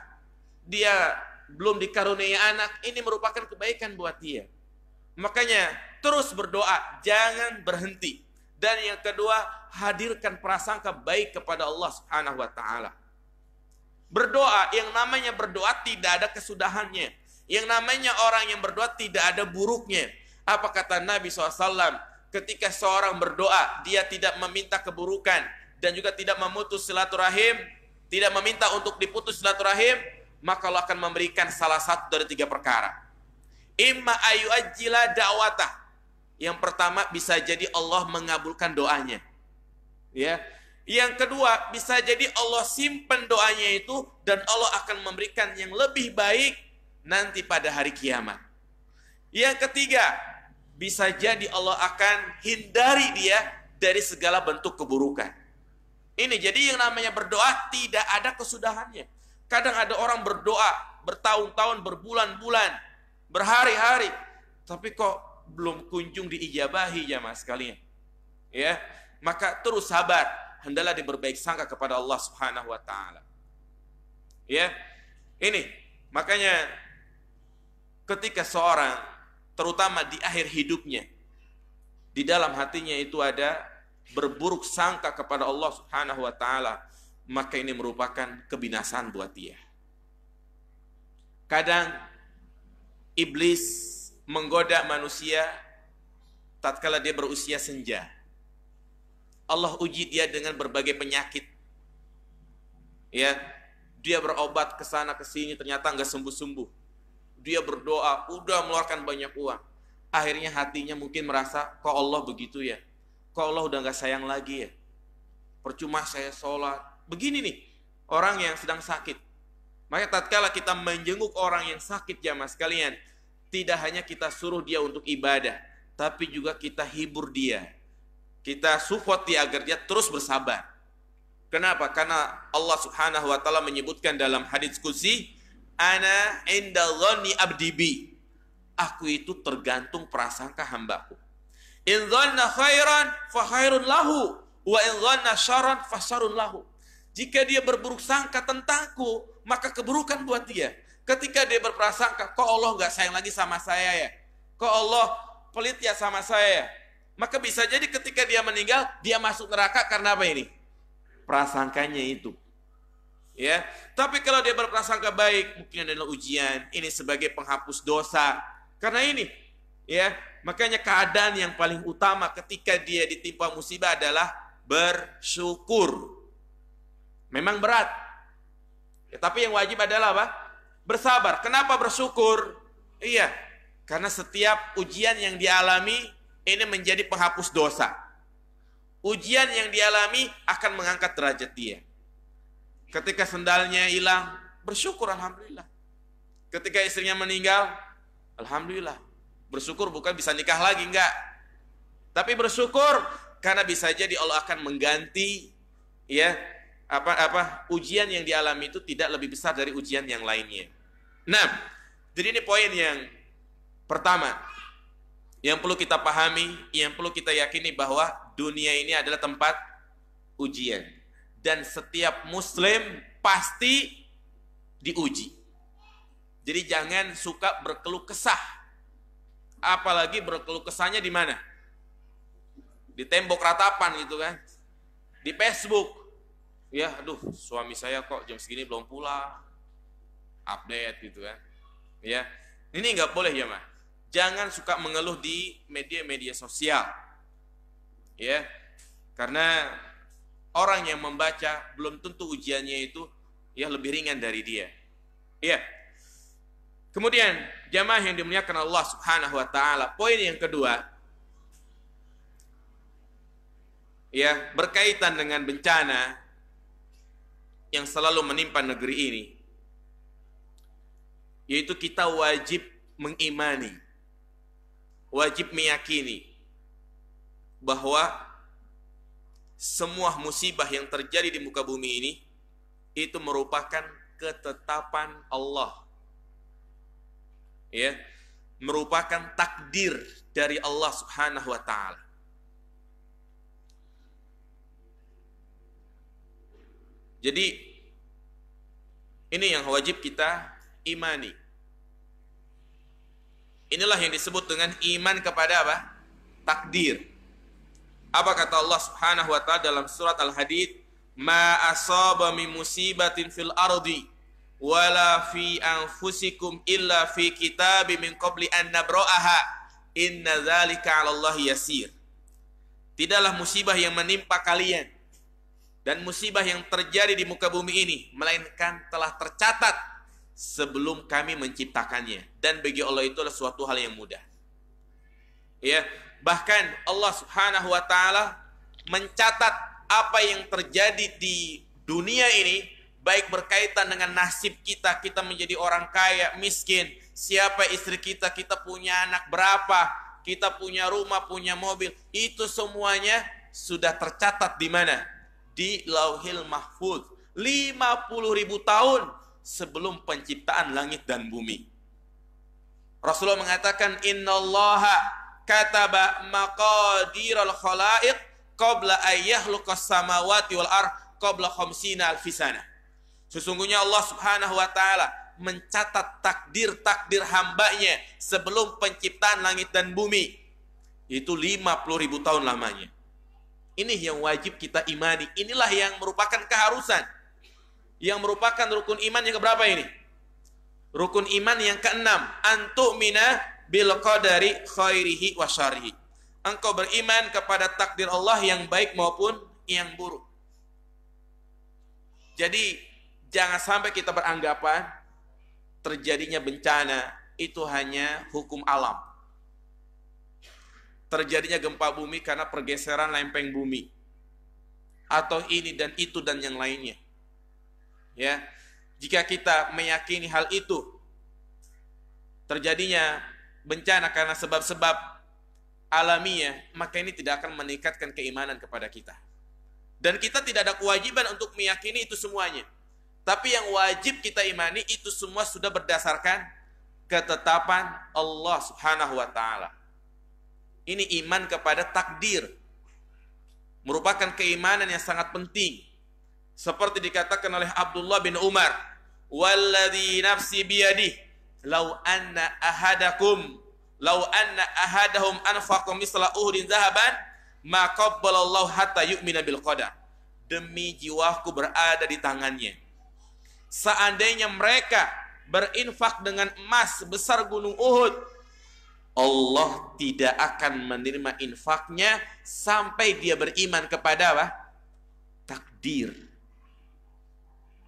dia belum dikaruniai anak, ini merupakan kebaikan buat dia. Makanya terus berdoa, jangan berhenti. Dan yang kedua, hadirkan prasangka baik kepada Allah Subhanahu wa taala. Berdoa, yang namanya berdoa tidak ada kesudahannya. Yang namanya orang yang berdoa tidak ada buruknya. Apa kata Nabi SAW? Ketika seorang berdoa, dia tidak meminta keburukan dan juga tidak memutus silaturahim, tidak meminta untuk diputus silaturahim, maka Allah akan memberikan salah satu dari 3 perkara. Imma ayu ajila da'watah. Yang pertama, bisa jadi Allah mengabulkan doanya. Ya. Yang kedua, bisa jadi Allah simpan doanya itu dan Allah akan memberikan yang lebih baik nanti pada hari kiamat. Yang ketiga, bisa jadi Allah akan hindari dia dari segala bentuk keburukan. Ini jadi yang namanya berdoa tidak ada kesudahannya. Kadang ada orang berdoa bertahun-tahun, berbulan-bulan, berhari-hari, tapi kok belum kunjung diijabahi jamaah sekalian. Ya, maka terus sabar. Hendaklah diberbaik sangka kepada Allah Subhanahu wa taala. Ya. Ini makanya ketika seorang terutama di akhir hidupnya di dalam hatinya itu ada berburuk sangka kepada Allah Subhanahu wa taala, maka ini merupakan kebinasaan buat dia. Kadang iblis menggoda manusia tatkala dia berusia senja. Allah uji dia dengan berbagai penyakit. Ya, Dia berobat ke sana ke sini ternyata nggak sembuh-sembuh. Dia berdoa, udah mengeluarkan banyak uang. Akhirnya hatinya mungkin merasa, kok Allah begitu ya? Kok Allah udah nggak sayang lagi ya? Percuma saya sholat. Begini nih, orang yang sedang sakit. Maka tatkala kita menjenguk orang yang sakit jamaah sekalian, tidak hanya kita suruh dia untuk ibadah, tapi juga kita hibur dia. Kita support dia agar dia terus bersabar. Kenapa? Karena Allah Subhanahu wa taala menyebutkan dalam hadits qudsi, ana inda dhanni abdi bi. Aku itu tergantung prasangka hambaku. In dhanna khairan fa khairun lahu wa in dhanna syarran fa syarrun lahu. Jika dia berburuk sangka tentangku, maka keburukan buat dia. Ketika dia berprasangka, kok Allah nggak sayang lagi sama saya ya? Kok Allah pelit ya sama saya ya? Maka bisa jadi ketika dia meninggal, dia masuk neraka karena apa ini? Prasangkanya itu. Ya, tapi kalau dia berprasangka baik, mungkin adalah ujian, ini sebagai penghapus dosa. Karena ini, ya, makanya keadaan yang paling utama ketika dia ditimpa musibah adalah bersyukur. Memang berat. Ya, tapi yang wajib adalah apa? Bersabar. Kenapa bersyukur? Iya, karena setiap ujian yang dialami ini menjadi penghapus dosa. Ujian yang dialami akan mengangkat derajat dia. Ketika sendalnya hilang, bersyukur alhamdulillah. Ketika istrinya meninggal, alhamdulillah. Bersyukur bukan bisa nikah lagi, enggak. Tapi bersyukur karena bisa jadi Allah akan mengganti ya ujian yang dialami itu tidak lebih besar dari ujian yang lainnya. Nah, jadi ini poin yang pertama yang perlu kita pahami, yang perlu kita yakini bahwa dunia ini adalah tempat ujian. Dan setiap muslim pasti diuji. Jadi jangan suka berkeluh kesah. Apalagi berkeluh kesahnya di mana? Di tembok ratapan gitu kan. Di Facebook. Ya, aduh, suami saya kok jam segini belum pulang. Update gitu kan. Ya. Ini nggak boleh ya, Mas. Jangan suka mengeluh di media-media sosial. Ya. Karena orang yang membaca belum tentu ujiannya itu ya lebih ringan dari dia. Ya. Kemudian jamaah yang dimuliakan Allah Subhanahu wa taala, poin yang kedua ya, berkaitan dengan bencana yang selalu menimpa negeri ini, yaitu kita wajib mengimani, wajib meyakini bahwa semua musibah yang terjadi di muka bumi ini itu merupakan ketetapan Allah. Ya, merupakan takdir dari Allah Subhanahu wa taala. Jadi ini yang wajib kita imani. Inilah yang disebut dengan iman kepada apa? Takdir. Apa kata Allah Subhanahu wa taala dalam surat Al-Hadid? Ma asaba min musibatin fil ardi wala fi anfusikum illa fi kitabim min qabli an nabra'aha inna dzalika 'ala Allah yasir. Tidaklah musibah yang menimpa kalian dan musibah yang terjadi di muka bumi ini melainkan telah tercatat sebelum kami menciptakannya, dan bagi Allah itu adalah suatu hal yang mudah. Ya, bahkan Allah Subhanahu wa taala mencatat apa yang terjadi di dunia ini, baik berkaitan dengan nasib kita, kita menjadi orang kaya, miskin, siapa istri kita, kita punya anak berapa, kita punya rumah, punya mobil, itu semuanya sudah tercatat di mana? Di Lauhil Mahfuz. 50.000 tahun sebelum penciptaan langit dan bumi. Rasulullah mengatakan, innallaha kataba maqadiral khalaiq qabla ayyahluqas samawati wal ard qabla khamsina alfisana. Sesungguhnya Allah Subhanahu wa taala mencatat takdir-takdir hambanya sebelum penciptaan langit dan bumi. Itu 50.000 tahun lamanya. Ini yang wajib kita imani. Inilah yang merupakan keharusan. Yang merupakan rukun iman yang keberapa ini? Rukun iman yang keenam. Antu'mina bil qadari khairihi wa syarrihi. Engkau beriman kepada takdir Allah yang baik maupun yang buruk. Jadi Jangan sampai kita beranggapan terjadinya bencana itu hanya hukum alam. Terjadinya gempa bumi karena pergeseran lempeng bumi. Atau ini dan itu dan yang lainnya. Ya, jika kita meyakini hal itu, terjadinya bencana karena sebab-sebab alamiah, maka ini tidak akan meningkatkan keimanan kepada kita. Dan kita tidak ada kewajiban untuk meyakini itu semuanya. Tapi yang wajib kita imani itu semua sudah berdasarkan ketetapan Allah Subhanahu wa taala. Ini iman kepada takdir. Merupakan keimanan yang sangat penting. Seperti dikatakan oleh Abdullah bin Umar, "Walladzi nafsi biyadihi, law anna ahadahum anfaqa misla Uhudin zahaban, ma qabbalallahu hatta yu'mina bil qadar." Demi jiwaku berada di tangannya. Seandainya mereka berinfak dengan emas sebesar gunung Uhud, Allah tidak akan menerima infaknya sampai dia beriman kepada apa? Takdir.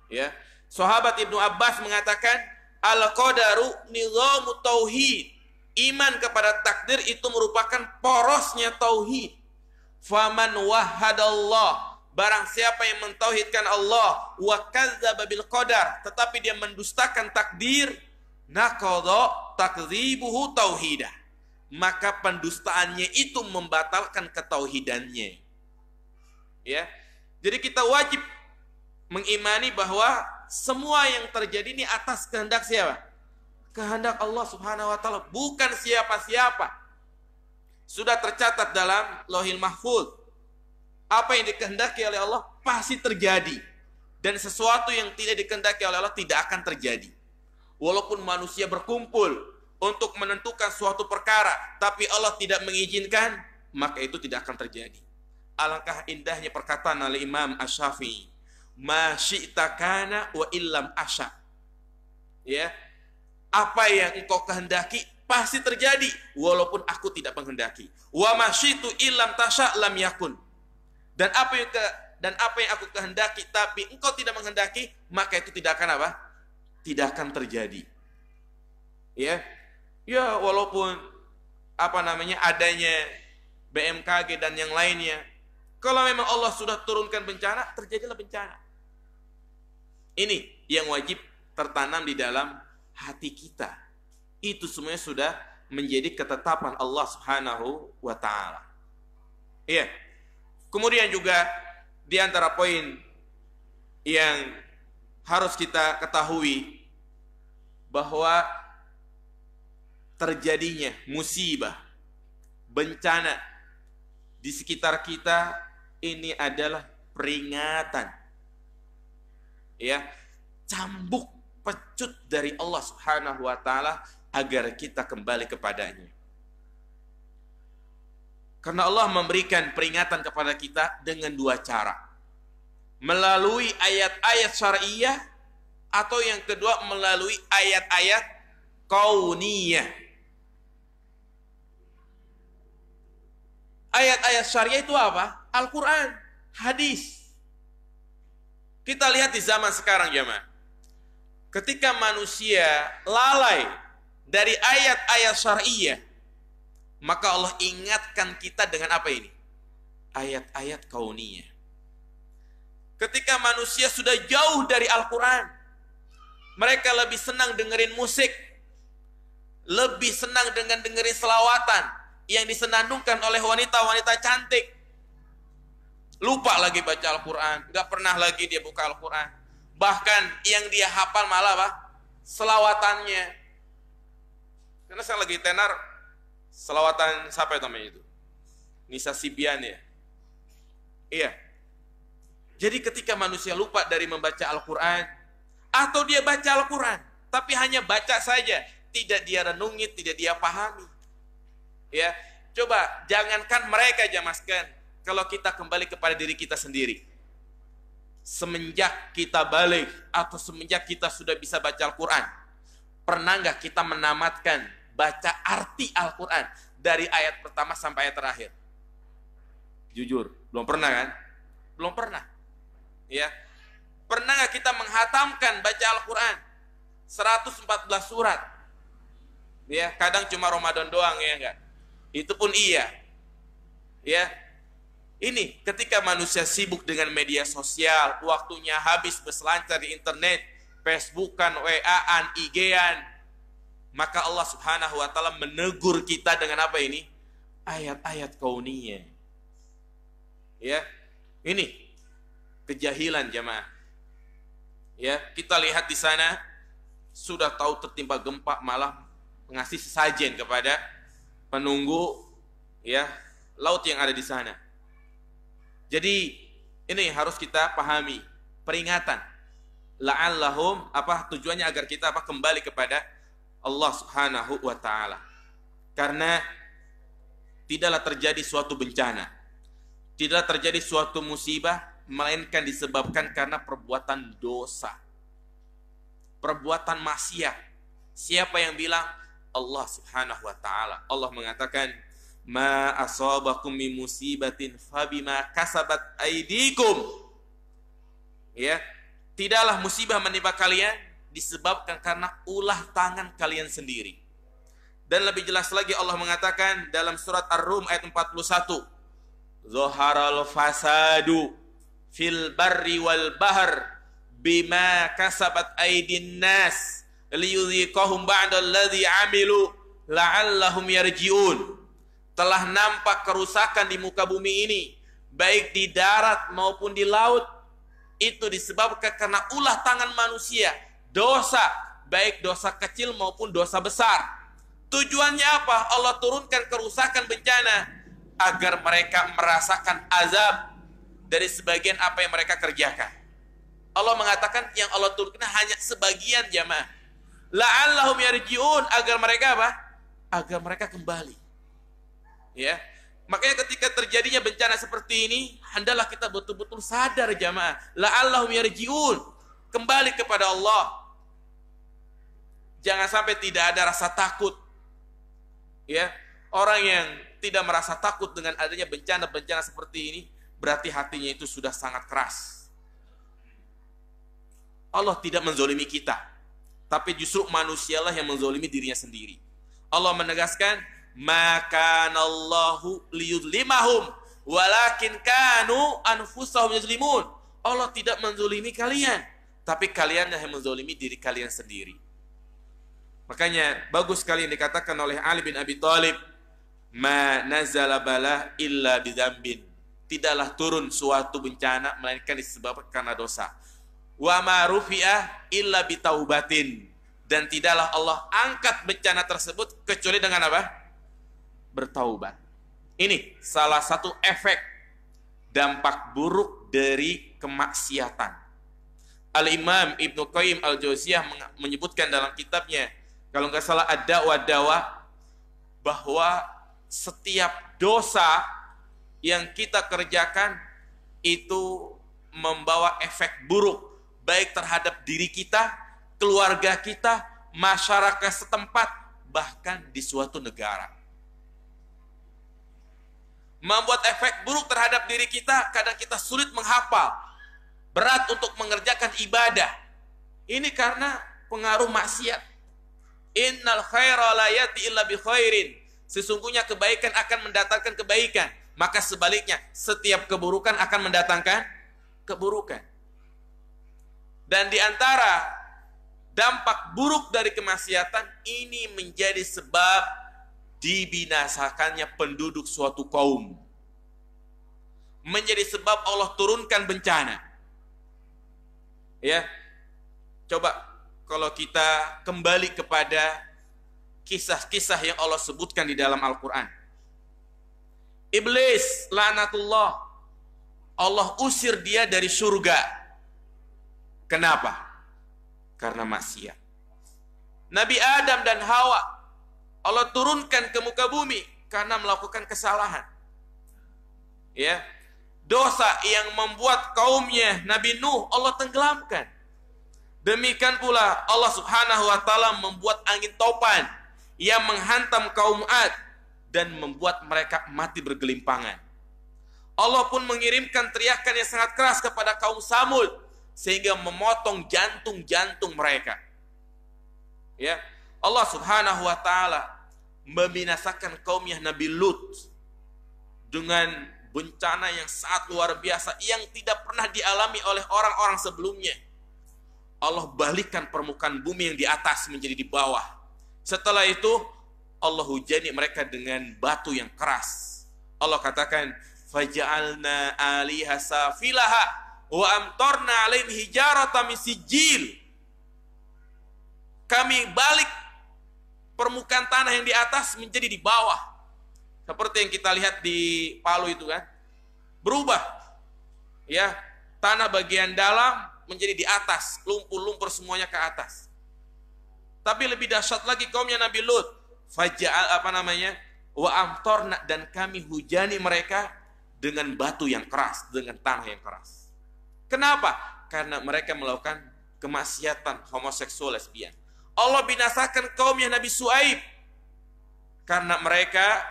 Ya, sahabat Ibnu Abbas mengatakan, al-qadaru nizamu tauhid. Iman kepada takdir itu merupakan porosnya tauhid. Faman wahhadallah, barang siapa yang mentauhidkan Allah, wa kadzdzaba bil qadar, tetapi dia mendustakan takdir, naqadha takdzibuhu tauhidah, maka pendustaannya itu membatalkan ketauhidannya. Ya. Jadi kita wajib mengimani bahwa semua yang terjadi ini atas kehendak siapa? Kehendak Allah Subhanahu wa taala, bukan siapa-siapa. Sudah tercatat dalam Lauhil Mahfuz. Apa yang dikehendaki oleh Allah pasti terjadi. Dan sesuatu yang tidak dikehendaki oleh Allah tidak akan terjadi. Walaupun manusia berkumpul untuk menentukan suatu perkara, tapi Allah tidak mengizinkan, maka itu tidak akan terjadi. Alangkah indahnya perkataan oleh Imam Asy-Syafi'i, "Ma syi'ta kana wa illam asya." Ya. Apa yang engkau kehendaki pasti terjadi walaupun aku tidak menghendaki. Wa ma syi'tu illam tasya lam yakun. Dan apa yang aku kehendaki tapi engkau tidak menghendaki, maka itu tidak akan apa? Tidak akan terjadi. Ya. Ya, walaupun adanya BMKG dan yang lainnya, kalau memang Allah sudah turunkan bencana, terjadilah bencana. Ini yang wajib tertanam di dalam hati kita. Itu semuanya sudah menjadi ketetapan Allah Subhanahu wa taala. Iya. Kemudian juga di antara poin yang harus kita ketahui bahwa terjadinya musibah, bencana di sekitar kita ini adalah peringatan. Ya, cambuk pecut dari Allah Subhanahu wa taala agar kita kembali kepadanya. Karena Allah memberikan peringatan kepada kita dengan dua cara. Melalui ayat-ayat syariah, atau yang kedua melalui ayat-ayat kauniyah. Ayat-ayat syariah itu apa? Al-Quran, hadis. Kita lihat di zaman sekarang jemaah. Ketika manusia lalai dari ayat-ayat syariah, maka Allah ingatkan kita dengan apa ini? Ayat-ayat kauniyah. Ketika manusia sudah jauh dari Al-Quran, mereka lebih senang dengerin musik, lebih senang dengan dengerin selawatan yang disenandungkan oleh wanita-wanita cantik. Lupa lagi baca Al-Quran, gak pernah lagi dia buka Al-Quran. Bahkan yang dia hafal malah apa? Selawatannya. Karena saya lagi tenar selawatan siapa itu namanya itu? Nisa Sibyan ya. Iya. Jadi ketika manusia lupa dari membaca Al-Quran, atau dia baca Al-Quran tapi hanya baca saja, tidak dia renungi, tidak dia pahami. Ya, coba jangankan mereka jamaskan, kalau kita kembali kepada diri kita sendiri. Semenjak kita balik atau semenjak kita sudah bisa baca Al-Quran, pernah nggak kita menamatkan baca arti Al-Quran dari ayat pertama sampai ayat terakhir? Jujur, belum pernah kan? Belum pernah. Ya. Pernah nggak kita menghatamkan baca Al-Quran 114 surat? Ya, kadang cuma Ramadan doang, ya enggak? Itu pun iya. Ya. Ini ketika manusia sibuk dengan media sosial, waktunya habis berselancar di internet, Facebookan, WA-an, IG-an, maka Allah Subhanahu wa taala menegur kita dengan apa ini? Ayat-ayat kauniyah. Ya. Ini kejahilan jamaah. Ya, kita lihat di sana sudah tahu tertimpa gempa malah mengasih sesajen kepada penunggu ya laut yang ada di sana. Jadi ini harus kita pahami, peringatan. La'allahum, tujuannya agar kita kembali kepada Allah Subhanahu wa taala. Karena tidaklah terjadi suatu bencana, tidaklah terjadi suatu musibah melainkan disebabkan karena perbuatan dosa, perbuatan maksiat. Siapa yang bilang? Allah Subhanahu wa taala. Allah mengatakan, "Ma asabakum min musibatin fabima kasabat aydikum." Ya, tidaklah musibah menimpa kalian disebabkan karena ulah tangan kalian sendiri. Dan lebih jelas lagi Allah mengatakan dalam surat Ar-Rum ayat 41, "Zaharal fasadu fil barri wal bahr bima kasabat aydin nas liyudhiqahum ba'dalladzi 'amilu la'allahum yarji'un." Telah nampak kerusakan di muka bumi ini, baik di darat maupun di laut, itu disebabkan karena ulah tangan manusia, dosa, baik dosa kecil maupun dosa besar. Tujuannya apa? Allah turunkan kerusakan bencana agar mereka merasakan azab dari sebagian apa yang mereka kerjakan. Allah mengatakan yang Allah turunkan hanya sebagian jamaah. La'allahum yarji'un, agar mereka agar mereka kembali. Ya, makanya ketika terjadinya bencana seperti ini, hendaklah kita betul-betul sadar jamaah. La'allahum yarji'un, kembali kepada Allah. Jangan sampai tidak ada rasa takut. Ya, orang yang tidak merasa takut dengan adanya bencana-bencana seperti ini, berarti hatinya itu sudah sangat keras. Allah tidak menzolimi kita, tapi justru manusialah yang menzolimi dirinya sendiri. Allah menegaskan, "Maka Allahu liyudlimahum walakin kanu anfusahum yazlimun." Allah tidak menzolimi kalian, tapi kalian yang menzolimi diri kalian sendiri. Makanya bagus sekali yang dikatakan oleh Ali bin Abi Thalib, "Ma nazala balah illa bidzambin." Tidaklah turun suatu bencana melainkan disebabkan karena dosa. Wa ma rufi'ah illa bitaubatin. Dan tidaklah Allah angkat bencana tersebut kecuali dengan apa? Bertaubat. Ini salah satu efek dampak buruk dari kemaksiatan. Al-Imam Ibnu Qayyim Al-Jauziyah menyebutkan dalam kitabnya, kalau nggak salah Ad-Da'wa Dawa, bahwa setiap dosa yang kita kerjakan itu membawa efek buruk baik terhadap diri kita, keluarga kita, masyarakat setempat, bahkan di suatu negara. Membuat efek buruk terhadap diri kita, kadang kita sulit menghafal, berat untuk mengerjakan ibadah. Ini karena pengaruh maksiat. Innal khaira la yati illa bi khairin. Sesungguhnya kebaikan akan mendatangkan kebaikan. Maka sebaliknya, setiap keburukan akan mendatangkan keburukan. Dan di antara dampak buruk dari kemaksiatan ini menjadi sebab dibinasakannya penduduk suatu kaum. Menjadi sebab Allah turunkan bencana. Ya. Coba kalau kita kembali kepada kisah-kisah yang Allah sebutkan di dalam Al-Quran. Iblis, laknatullah, Allah usir dia dari surga. Kenapa? Karena maksiat. Nabi Adam dan Hawa, Allah turunkan ke muka bumi karena melakukan kesalahan. Ya, dosa yang membuat kaumnya Nabi Nuh Allah tenggelamkan. Demikian pula Allah Subhanahu wa taala membuat angin topan yang menghantam kaum Ad dan membuat mereka mati bergelimpangan. Allah pun mengirimkan teriakan yang sangat keras kepada kaum Samud sehingga memotong jantung-jantung mereka. Ya, Allah Subhanahu wa taala membinasakan kaumnya Nabi Lut dengan bencana yang sangat luar biasa yang tidak pernah dialami oleh orang-orang sebelumnya. Allah balikkan permukaan bumi yang di atas menjadi di bawah. Setelah itu Allah hujani mereka dengan batu yang keras. Allah katakan, faja'alna 'aliha safilaha wa amtarna 'alaihim hijaratan min sijil. Kami balik permukaan tanah yang di atas menjadi di bawah. Seperti yang kita lihat di Palu itu kan. Berubah. Ya, tanah bagian dalam menjadi di atas, lumpur-lumpur semuanya ke atas. Tapi lebih dahsyat lagi kaumnya Nabi Lut. Faja'al wa amtarna, dan kami hujani mereka dengan batu yang keras, dengan tanah yang keras. Kenapa? Karena mereka melakukan kemaksiatan homoseksual lesbian. Allah binasakan kaumnya Nabi Shu'aib karena mereka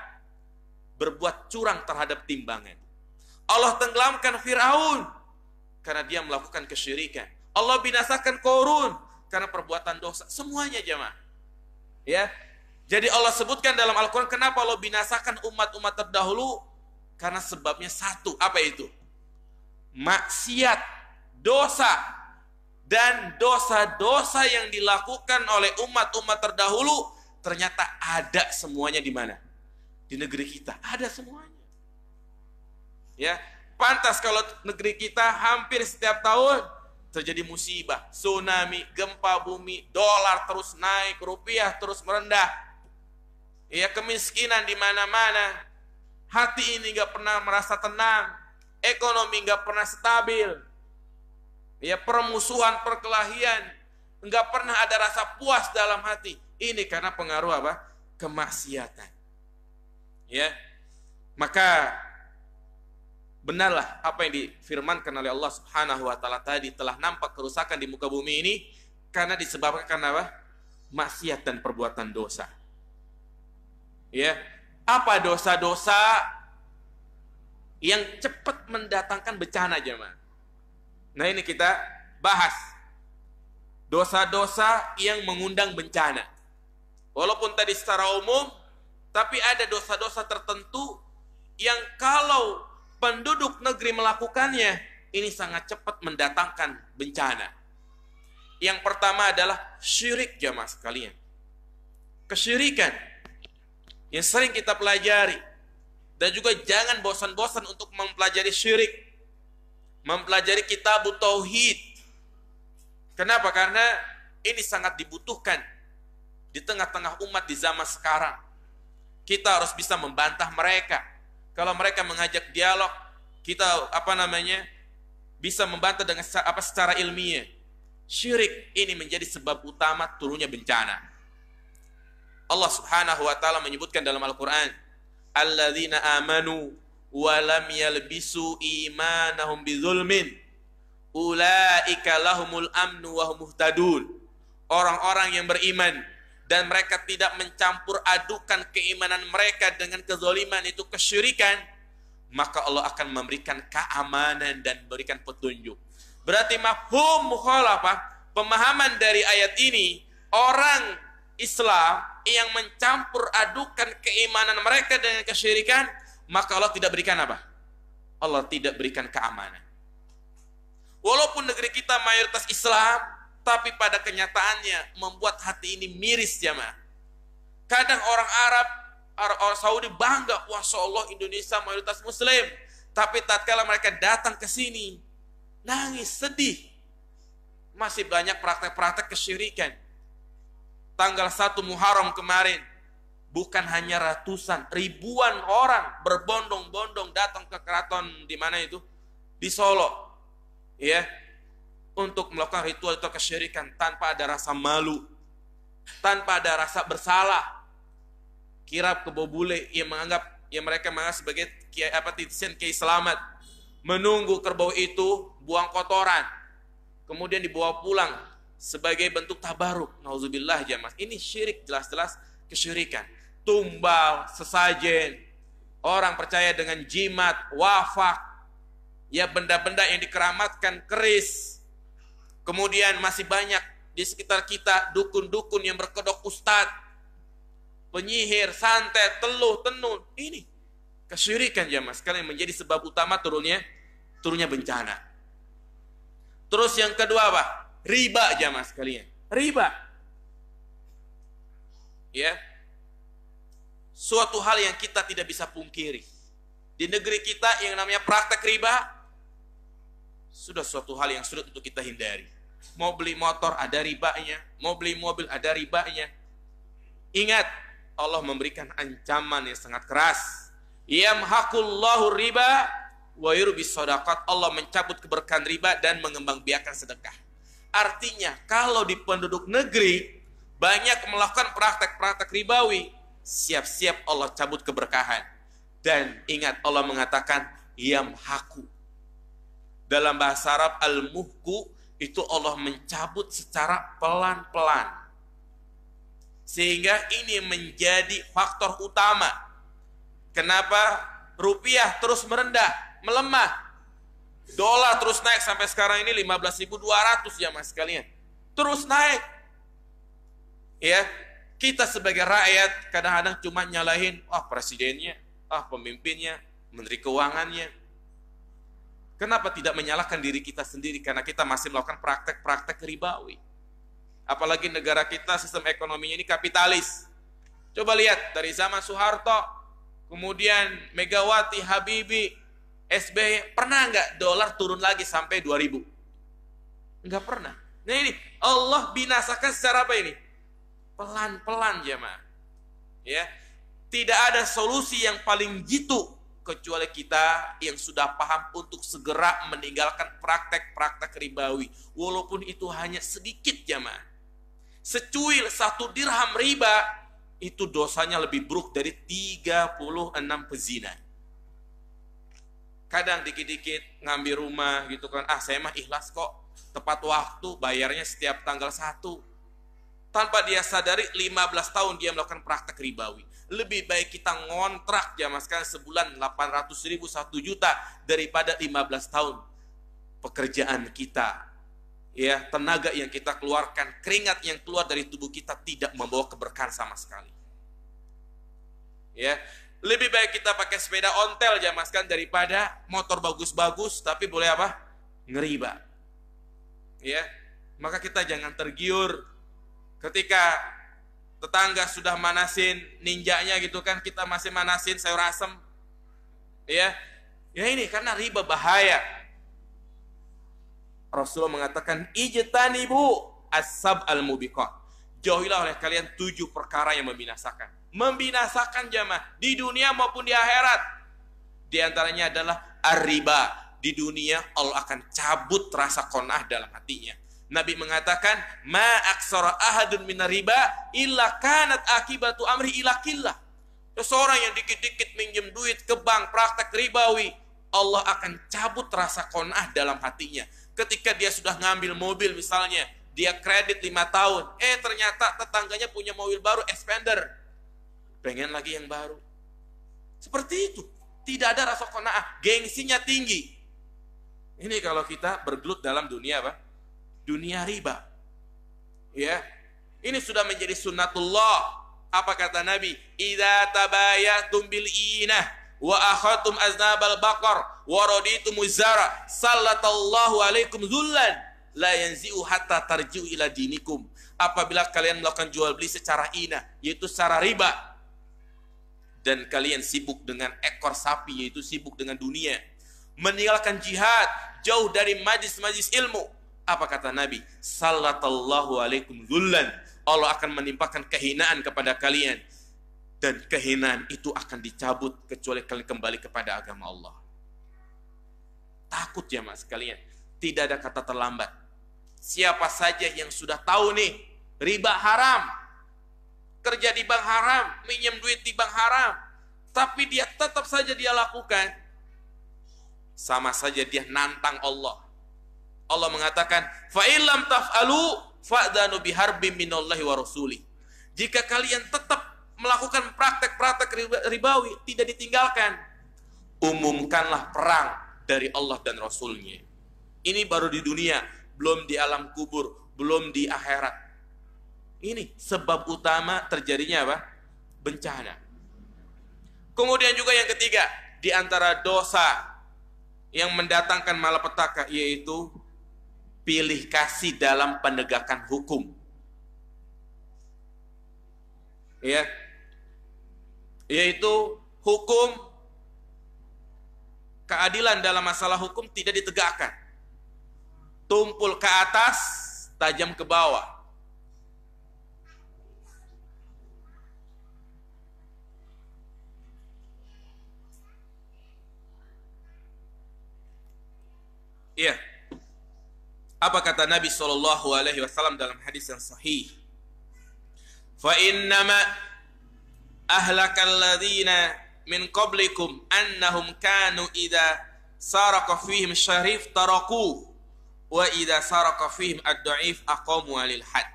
berbuat curang terhadap timbangan. Allah tenggelamkan Fir'aun karena dia melakukan kesyirikan. Allah binasakan Qarun karena perbuatan dosa. Semuanya jemaah. Ya. Jadi Allah sebutkan dalam Al-Quran kenapa Allah binasakan umat-umat terdahulu? Karena sebabnya satu. Apa itu? Maksiat, dosa. Dan dosa-dosa yang dilakukan oleh umat-umat terdahulu ternyata ada semuanya di mana? Di negeri kita. Ada semuanya. Ya, pantas kalau negeri kita hampir setiap tahun terjadi musibah, tsunami, gempa bumi, dolar terus naik, rupiah terus merendah. Ya, kemiskinan di mana-mana. Hati ini nggak pernah merasa tenang, ekonomi nggak pernah stabil. Ya, permusuhan, perkelahian, nggak pernah ada rasa puas dalam hati. Ini karena pengaruh apa? Kemaksiatan. Ya, maka benarlah apa yang difirmankan oleh Allah Subhanahu wa taala tadi, telah nampak kerusakan di muka bumi ini karena disebabkan apa? Maksiat dan perbuatan dosa. Ya, apa dosa-dosa yang cepat mendatangkan bencana jemaah? Nah, ini kita bahas dosa-dosa yang mengundang bencana. Walaupun tadi secara umum, tapi ada dosa-dosa tertentu yang kalau penduduk negeri melakukannya, ini sangat cepat mendatangkan bencana. Yang pertama adalah syirik jamaah sekalian. Kesyirikan yang sering kita pelajari. Dan juga jangan bosan-bosan untuk mempelajari syirik. Mempelajari kitab tauhid. Kenapa? Karena ini sangat dibutuhkan di tengah-tengah umat di zaman sekarang. Kita harus bisa membantah mereka. Kalau mereka mengajak dialog, kita bisa membantah dengan secara ilmiah. Syirik ini menjadi sebab utama turunnya bencana. Allah Subhanahu wa taala menyebutkan dalam Al-Qur'an, alladzina amanu wa lam yalbisu imanahum bizulmin ulaika lahumul amnu wa hum muhtadun. Orang-orang yang beriman dan mereka tidak mencampur adukan keimanan mereka dengan kezaliman, itu kesyirikan, maka Allah akan memberikan keamanan dan berikan petunjuk. Berarti mafhum mukhalafah, pemahaman dari ayat ini, orang Islam yang mencampur adukan keimanan mereka dengan kesyirikan, maka Allah tidak berikan apa? Allah tidak berikan keamanan. Walaupun negeri kita mayoritas Islam, tapi pada kenyataannya membuat hati ini miris jemaah. Kadang orang Arab, orang Saudi bangga, Masya Allah Indonesia mayoritas Muslim. Tapi tatkala mereka datang ke sini, nangis, sedih. Masih banyak praktek-praktek kesyirikan. Tanggal 1 Muharram kemarin, bukan hanya ratusan, ribuan orang berbondong-bondong datang ke keraton di mana itu? Di Solo. Ya, untuk melakukan ritual kesyirikan tanpa ada rasa malu, tanpa ada rasa bersalah. Kirap Kebobule yang mereka menganggap sebagai titisan Kiai Selamat, menunggu kerbau itu buang kotoran, kemudian dibawa pulang sebagai bentuk tabaruk. Nauzubillah jamaah. Ini syirik, jelas-jelas kesyirikan. Tumbal, sesajen, orang percaya dengan jimat, wafak, ya benda-benda yang dikeramatkan, keris, Kemudian masih banyak di sekitar kita dukun-dukun yang berkedok ustadz, penyihir, santet, teluh, tenun. Ini kesyirikan jamaah sekalian menjadi sebab utama turunnya bencana. Terus yang kedua apa? Riba jamaah sekalian. Riba. Ya. Suatu hal yang kita tidak bisa pungkiri. Di negeri kita yang namanya praktek riba sudah suatu hal yang sulit untuk kita hindari. Mau beli motor ada ribanya, mau beli mobil ada ribanya. Ingat, Allah memberikan ancaman yang sangat keras. Yamhaqullahu riba wa yurbis shadaqat. Allah mencabut keberkahan riba dan mengembangbiakan sedekah. Artinya, kalau di penduduk negeri banyak melakukan praktek-praktek ribawi, siap-siap Allah cabut keberkahan. Dan ingat, Allah mengatakan yamhaqu. Dalam bahasa Arab al-muhku itu Allah mencabut secara pelan-pelan. Sehingga ini menjadi faktor utama. Kenapa rupiah terus merendah, melemah. Dolar terus naik sampai sekarang ini 15.200 ya mas sekalian. Terus naik. Ya, kita sebagai rakyat kadang-kadang cuma nyalahin presidennya, pemimpinnya, menteri keuangannya. Kenapa tidak menyalahkan diri kita sendiri? Karena kita masih melakukan praktek-praktek ribawi. Apalagi negara kita sistem ekonominya ini kapitalis. Coba lihat dari zaman Soeharto, kemudian Megawati, Habibie, SBY, pernah nggak dolar turun lagi sampai 2000? Nggak pernah. Nah ini Allah binasakan secara apa ini? Pelan-pelan jemaah. Ya, tidak ada solusi yang paling jitu kecuali kita yang sudah paham untuk segera meninggalkan praktek-praktek ribawi. Walaupun itu hanya sedikit jamaah. Secuil 1 dirham riba, itu dosanya lebih buruk dari 36 pezina. Kadang dikit-dikit ngambil rumah gitu kan, saya mah ikhlas kok. Tepat waktu, bayarnya setiap tanggal 1. Tanpa dia sadari 15 tahun dia melakukan praktek ribawi. Lebih baik kita ngontrak jamaah sekalian sebulan 800.000 1 juta daripada 15 tahun pekerjaan kita. Ya, tenaga yang kita keluarkan, keringat yang keluar dari tubuh kita tidak membawa keberkahan sama sekali. Ya, lebih baik kita pakai sepeda ontel jamaah sekalian daripada motor bagus-bagus tapi boleh apa? Ngeriba. Ya, maka kita jangan tergiur ketika tetangga sudah manasin ninjanya gitu kan, kita masih manasin sayur asem. Ya ini karena riba bahaya. Rasulullah mengatakan ijtanibu as-sab al-mubiqat. Jauhilah oleh kalian 7 perkara yang membinasakan. Membinasakan jamaah di dunia maupun di akhirat. Di antaranya adalah ar-riba. Di dunia Allah akan cabut rasa qanaah dalam hatinya. Nabi mengatakan, ma aksara ahadun minar riba illa kanat akibatu amri ila killah. Seseorang yang dikit-dikit minjem duit ke bank, praktek ribawi, Allah akan cabut rasa qanaah dalam hatinya. Ketika dia sudah ngambil mobil misalnya, dia kredit 5 tahun, ternyata tetangganya punya mobil baru, expander. Pengen lagi yang baru. Seperti itu. Tidak ada rasa qanaah, gengsinya tinggi. Ini kalau kita bergelut dalam dunia apa? Dunia riba. Ya. Ini sudah menjadi sunnatullah. Apa kata Nabi? Idza tabayatum bil inah wa akhatum aznabal baqar wa raditumuz zara sallallahu alaikum dzullan la yanzi'u hatta tarji'u ila dinikum. Apabila kalian melakukan jual beli secara inah, yaitu secara riba, dan kalian sibuk dengan ekor sapi, yaitu sibuk dengan dunia, meninggalkan jihad, jauh dari majlis-majlis ilmu, apa kata Nabi? Sallallahu alaikum dzullan. Allah akan menimpakan kehinaan kepada kalian. Dan kehinaan itu akan dicabut kecuali kalian kembali kepada agama Allah. Takut ya mas sekalian. Tidak ada kata terlambat. Siapa saja yang sudah tahu nih, riba haram, kerja di bank haram, minjem duit di bank haram, tapi dia tetap saja dia lakukan, sama saja dia nantang Allah. Allah mengatakan, fa illam taf'alu fa'danu biharbin minallahi wa rasuli. Jika kalian tetap melakukan praktek-praktek ribawi, tidak ditinggalkan, umumkanlah perang dari Allah dan Rasulnya. Ini baru di dunia. belum di alam kubur, belum di akhirat. Ini sebab utama terjadinya apa? Bencana. Kemudian juga yang ketiga, di antara dosa yang mendatangkan malapetaka yaitu pilih kasih dalam penegakan hukum. Ya. Yaitu hukum, keadilan dalam masalah hukum tidak ditegakkan. Tumpul ke atas, tajam ke bawah. Iya. Apa kata Nabi SAW dalam hadis yang sahih? Fa innama ahlakal ladzina min qablikum annahum kanu idza saraka fihim syarif taraku wa idza saraka fihim ad-dha'if aqamu alil had.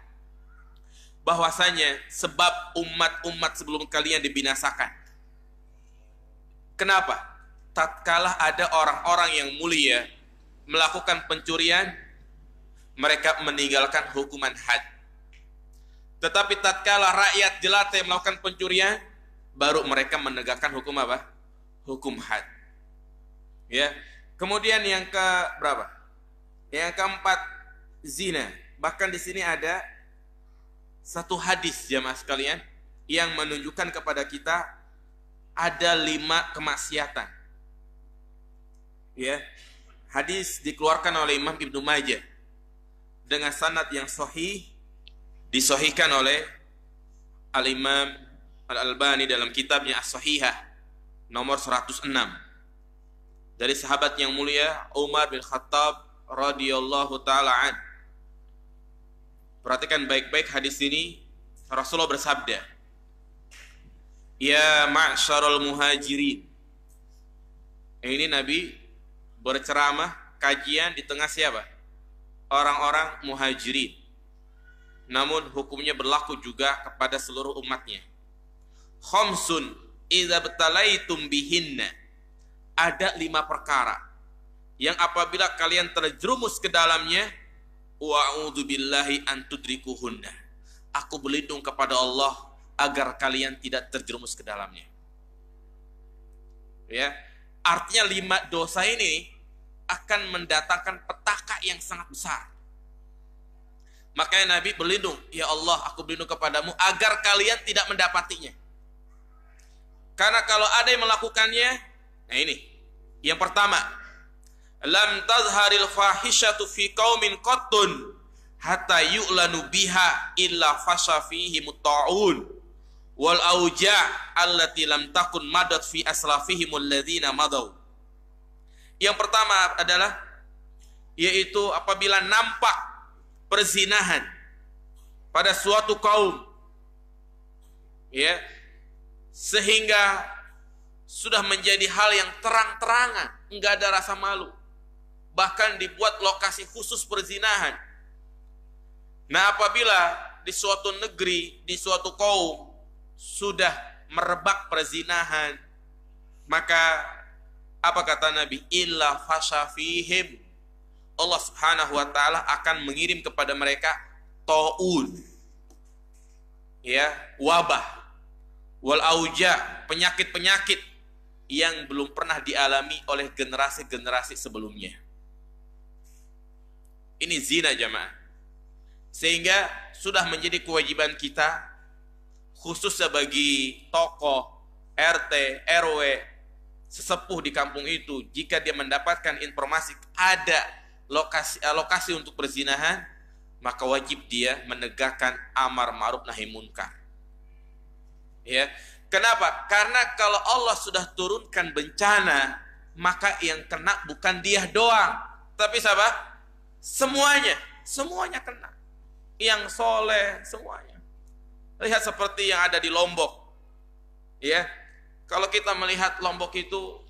Bahwasanya sebab umat-umat sebelum kalian dibinasakan. Kenapa? Tatkala ada orang-orang yang mulia melakukan pencurian, mereka meninggalkan hukuman had. Tetapi tatkala rakyat jelata yang melakukan pencurian, baru mereka menegakkan hukum apa? Hukum had. Ya. Kemudian yang ke berapa? Yang keempat, zina. Bahkan di sini ada satu hadis jamaah sekalian yang menunjukkan kepada kita ada 5 kemaksiatan. Ya. Hadis dikeluarkan oleh Imam Ibnu Majah dengan sanad yang sahih, disahihkan oleh Al-Imam Al-Albani dalam kitabnya As-Sahihah nomor 106 dari sahabat yang mulia Umar bin Khattab radhiyallahu taala an. Perhatikan baik-baik hadis ini. Rasulullah bersabda, "Ya ma'syarul muhajirin." Ini Nabi berceramah, kajian di tengah siapa? Orang-orang muhajirin. Namun hukumnya berlaku juga kepada seluruh umatnya. Khamsun idza btalaitum bihinna. Ada 5 perkara yang apabila kalian terjerumus ke dalamnya, wa'udzubillahi an tudrikuhunna. Aku berlindung kepada Allah agar kalian tidak terjerumus ke dalamnya. Ya. Artinya 5 dosa ini akan mendatangkan petaka yang sangat besar. Makanya Nabi berlindung, ya Allah, aku berlindung kepadamu agar kalian tidak mendapatinya. Karena kalau ada yang melakukannya, nah ini, yang pertama, lam tazharil fahishatu fi qaumin qattun hatta yu'lanu biha illa fasha fihi mutta'un wal auja' allati lam takun madat fi aslafihim alladzina madaw. Yang pertama adalah yaitu apabila nampak perzinahan pada suatu kaum, ya, sehingga sudah menjadi hal yang terang-terangan, enggak ada rasa malu, bahkan dibuat lokasi khusus perzinahan. Nah, apabila di suatu negeri, di suatu kaum sudah merebak perzinahan, maka apa kata Nabi? Illa fasha fihim. Allah Subhanahu wa taala akan mengirim kepada mereka taun, ya, wabah, wal auja, penyakit-penyakit yang belum pernah dialami oleh generasi-generasi sebelumnya. Ini zina jamaah. Sehingga sudah menjadi kewajiban kita, khususnya bagi tokoh, RT, RW, sesepuh di kampung itu, jika dia mendapatkan informasi ada lokasi untuk perzinahan, maka wajib dia menegakkan amar ma'ruf nahi munkar. Ya. Kenapa? Karena kalau Allah sudah turunkan bencana, maka yang kena bukan dia doang, tapi siapa? Semuanya kena. Yang soleh semuanya. Lihat seperti yang ada di Lombok. Ya. Kalau kita melihat Lombok itu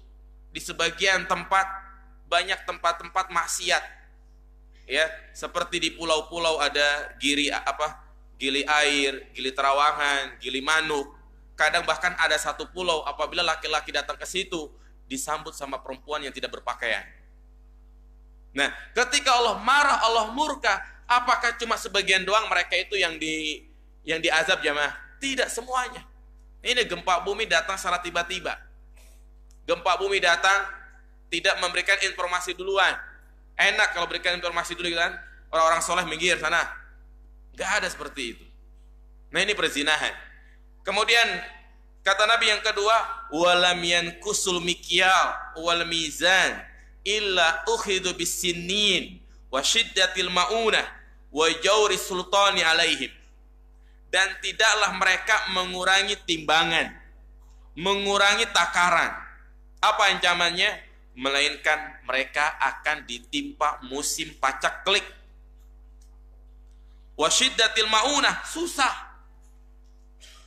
di sebagian tempat banyak tempat-tempat maksiat. Ya, seperti di pulau-pulau ada gili air, gili terawangan, gili manuk. Kadang bahkan ada satu pulau apabila laki-laki datang ke situ disambut sama perempuan yang tidak berpakaian. Nah, ketika Allah marah, Allah murka, apakah cuma sebagian doang mereka itu yang diazab jamaah? Tidak semuanya. Ini gempa bumi datang secara tiba-tiba. Gempa bumi datang tidak memberikan informasi duluan. Enak kalau berikan informasi dulu kan, orang-orang soleh minggir sana. Gak ada seperti itu. Nah, ini perzinahan. Kemudian kata Nabi yang kedua, walam yankusul mikyal wal mizan illa ukhidu bisinin wa syiddatil maunah wa jawri sultani alaihim. Dan tidaklah mereka mengurangi timbangan, mengurangi takaran. Apa ancamannya? Melainkan mereka akan ditimpa musim pacak klik. Wa syiddatil maunah, susah.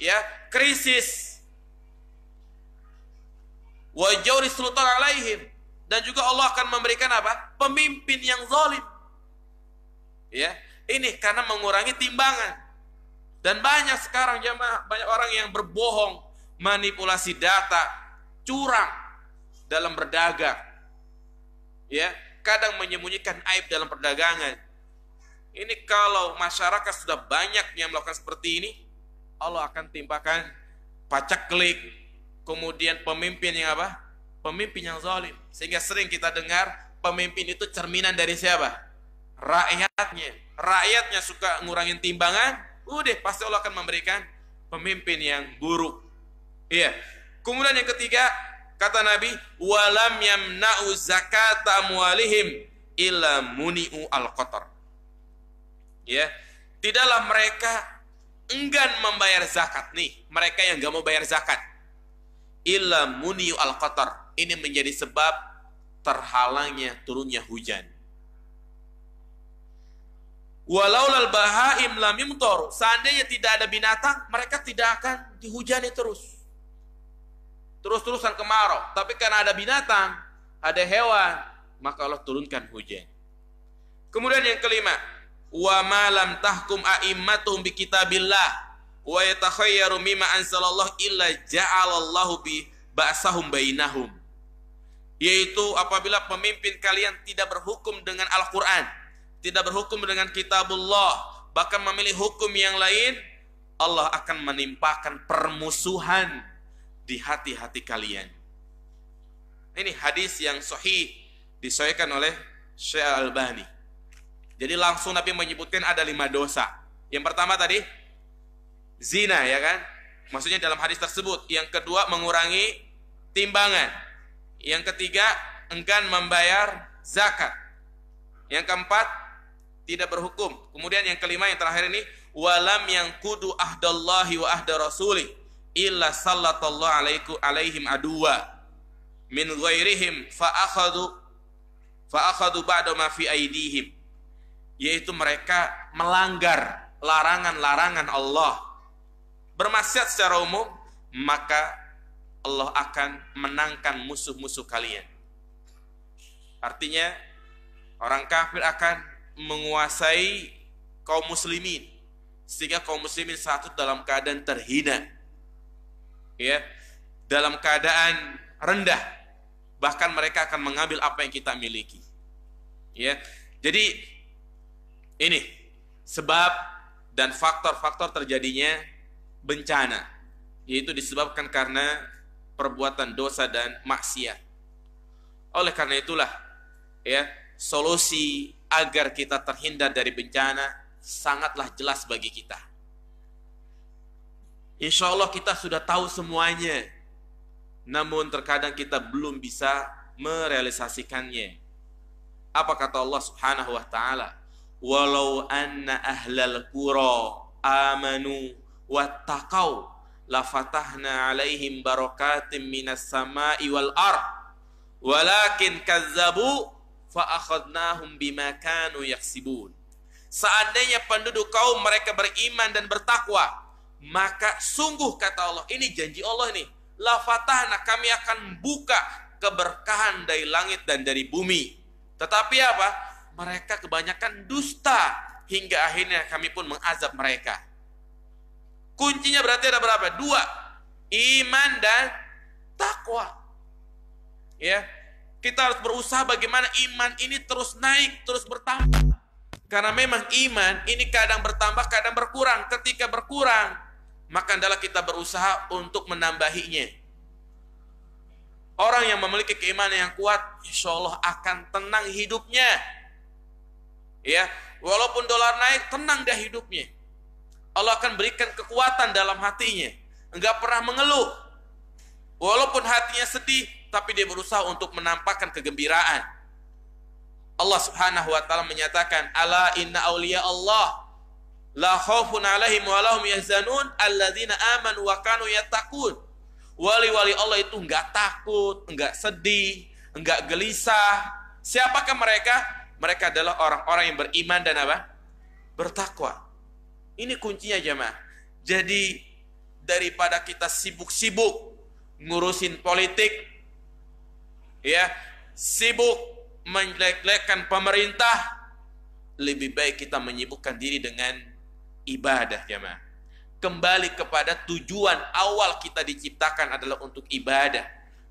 Ya, krisis. Wa jawri sultan alaihim, dan juga Allah akan memberikan apa? Pemimpin yang zalim. Ya, ini karena mengurangi timbangan. Dan banyak sekarang jamaah, banyak orang yang berbohong, manipulasi data, curang dalam berdagang. Ya, kadang menyembunyikan aib dalam perdagangan. Ini kalau masyarakat sudah banyak yang melakukan seperti ini, Allah akan timpakan pacak klik, kemudian pemimpin yang apa? Pemimpin yang zalim. Sehingga sering kita dengar pemimpin itu cerminan dari siapa? Rakyatnya. Rakyatnya suka ngurangin timbangan, udah pasti Allah akan memberikan pemimpin yang buruk. Iya. Kemudian yang ketiga, kata Nabi, walam yamna'u zakata amwalihim illa muni'u al-qatar. Ya, tidaklah mereka enggan membayar zakat nih, mereka yang enggak mau bayar zakat. Illa muni'u al-qatar. Ini menjadi sebab terhalangnya turunnya hujan. Walaulal bahaim lam yumtar. Seandainya tidak ada binatang, mereka tidak akan dihujani terus-terusan kemarau. Tapi karena ada binatang, ada hewan, maka Allah turunkan hujan. Kemudian yang kelima, wa ma lam tahkum a'immatuhum bi kitabillah wa yatakhayyaru mimma anzalallahu illa ja'alallahu bi ba'sahum bainahum. Yaitu apabila pemimpin kalian tidak berhukum dengan Al-Qur'an, tidak berhukum dengan kitabullah, bahkan memilih hukum yang lain, Allah akan menimpakan permusuhan di hati-hati kalian. Ini hadis yang sahih, disahihkan oleh Syekh Al-Albani. Jadi langsung Nabi menyebutkan ada 5 dosa. Yang pertama tadi zina, ya kan? Maksudnya dalam hadis tersebut. Yang kedua mengurangi timbangan. Yang ketiga enggan membayar zakat. Yang keempat tidak berhukum. Kemudian yang kelima, yang terakhir ini, walam yang kudu ahdallahi wa ahda rasulih illa sallallahu alaihim aduwa min ghairihim fa'akhadu ba'da ma fi aidihim. Yaitu mereka melanggar larangan-larangan Allah, bermaksiat secara umum, maka Allah akan menangkan musuh-musuh kalian. Artinya orang kafir akan menguasai kaum muslimin, sehingga kaum muslimin satu dalam keadaan terhina, ya, dalam keadaan rendah, bahkan mereka akan mengambil apa yang kita miliki, ya. Jadi ini sebab dan faktor-faktor terjadinya bencana, yaitu disebabkan karena perbuatan dosa dan maksiat. Oleh karena itulah, ya, solusi agar kita terhindar dari bencana sangatlah jelas bagi kita. Insya Allah kita sudah tahu semuanya, namun terkadang kita belum bisa merealisasikannya. Apa kata Allah Subhanahu wa taala? Walau anna ahlal qura amanu wattaqau lafatahna alaihim barakatim minas sama'i wal ard walakin kazzabu fa'akhadnahum bima kanu yaksibun. Seandainya penduduk kaum mereka beriman dan bertakwa, maka sungguh kata Allah, ini janji Allah nih, la fatahna, kami akan buka keberkahan dari langit dan dari bumi. Tetapi apa? Mereka kebanyakan dusta, hingga akhirnya kami pun mengazab mereka. Kuncinya berarti ada berapa? 2, iman dan takwa. Ya. Kita harus berusaha bagaimana iman ini terus naik, terus bertambah. Karena memang iman ini kadang bertambah, kadang berkurang. Ketika berkurang, maka adalah kita berusaha untuk menambahinya. Orang yang memiliki keimanan yang kuat, insya Allah akan tenang hidupnya. Ya, walaupun dolar naik, tenang dah hidupnya. Allah akan berikan kekuatan dalam hatinya. Enggak pernah mengeluh. Walaupun hatinya sedih, tapi dia berusaha untuk menampakkan kegembiraan. Allah Subhanahu wa taala menyatakan, "Ala inna awliya Allah la khaufun 'alaihim wa lahum yahzanun alladzina amanu wa kanu yattaqun." Wali-wali Allah itu enggak takut, enggak sedih, enggak gelisah. Siapakah mereka? Mereka adalah orang-orang yang beriman dan apa? Bertakwa. Ini kuncinya jemaah. Jadi daripada kita sibuk-sibuk ngurusin politik, ya, sibuk menjelek-jelekkan pemerintah, lebih baik kita menyibukkan diri dengan ibadah jemaah. Kembali kepada tujuan awal kita diciptakan adalah untuk ibadah.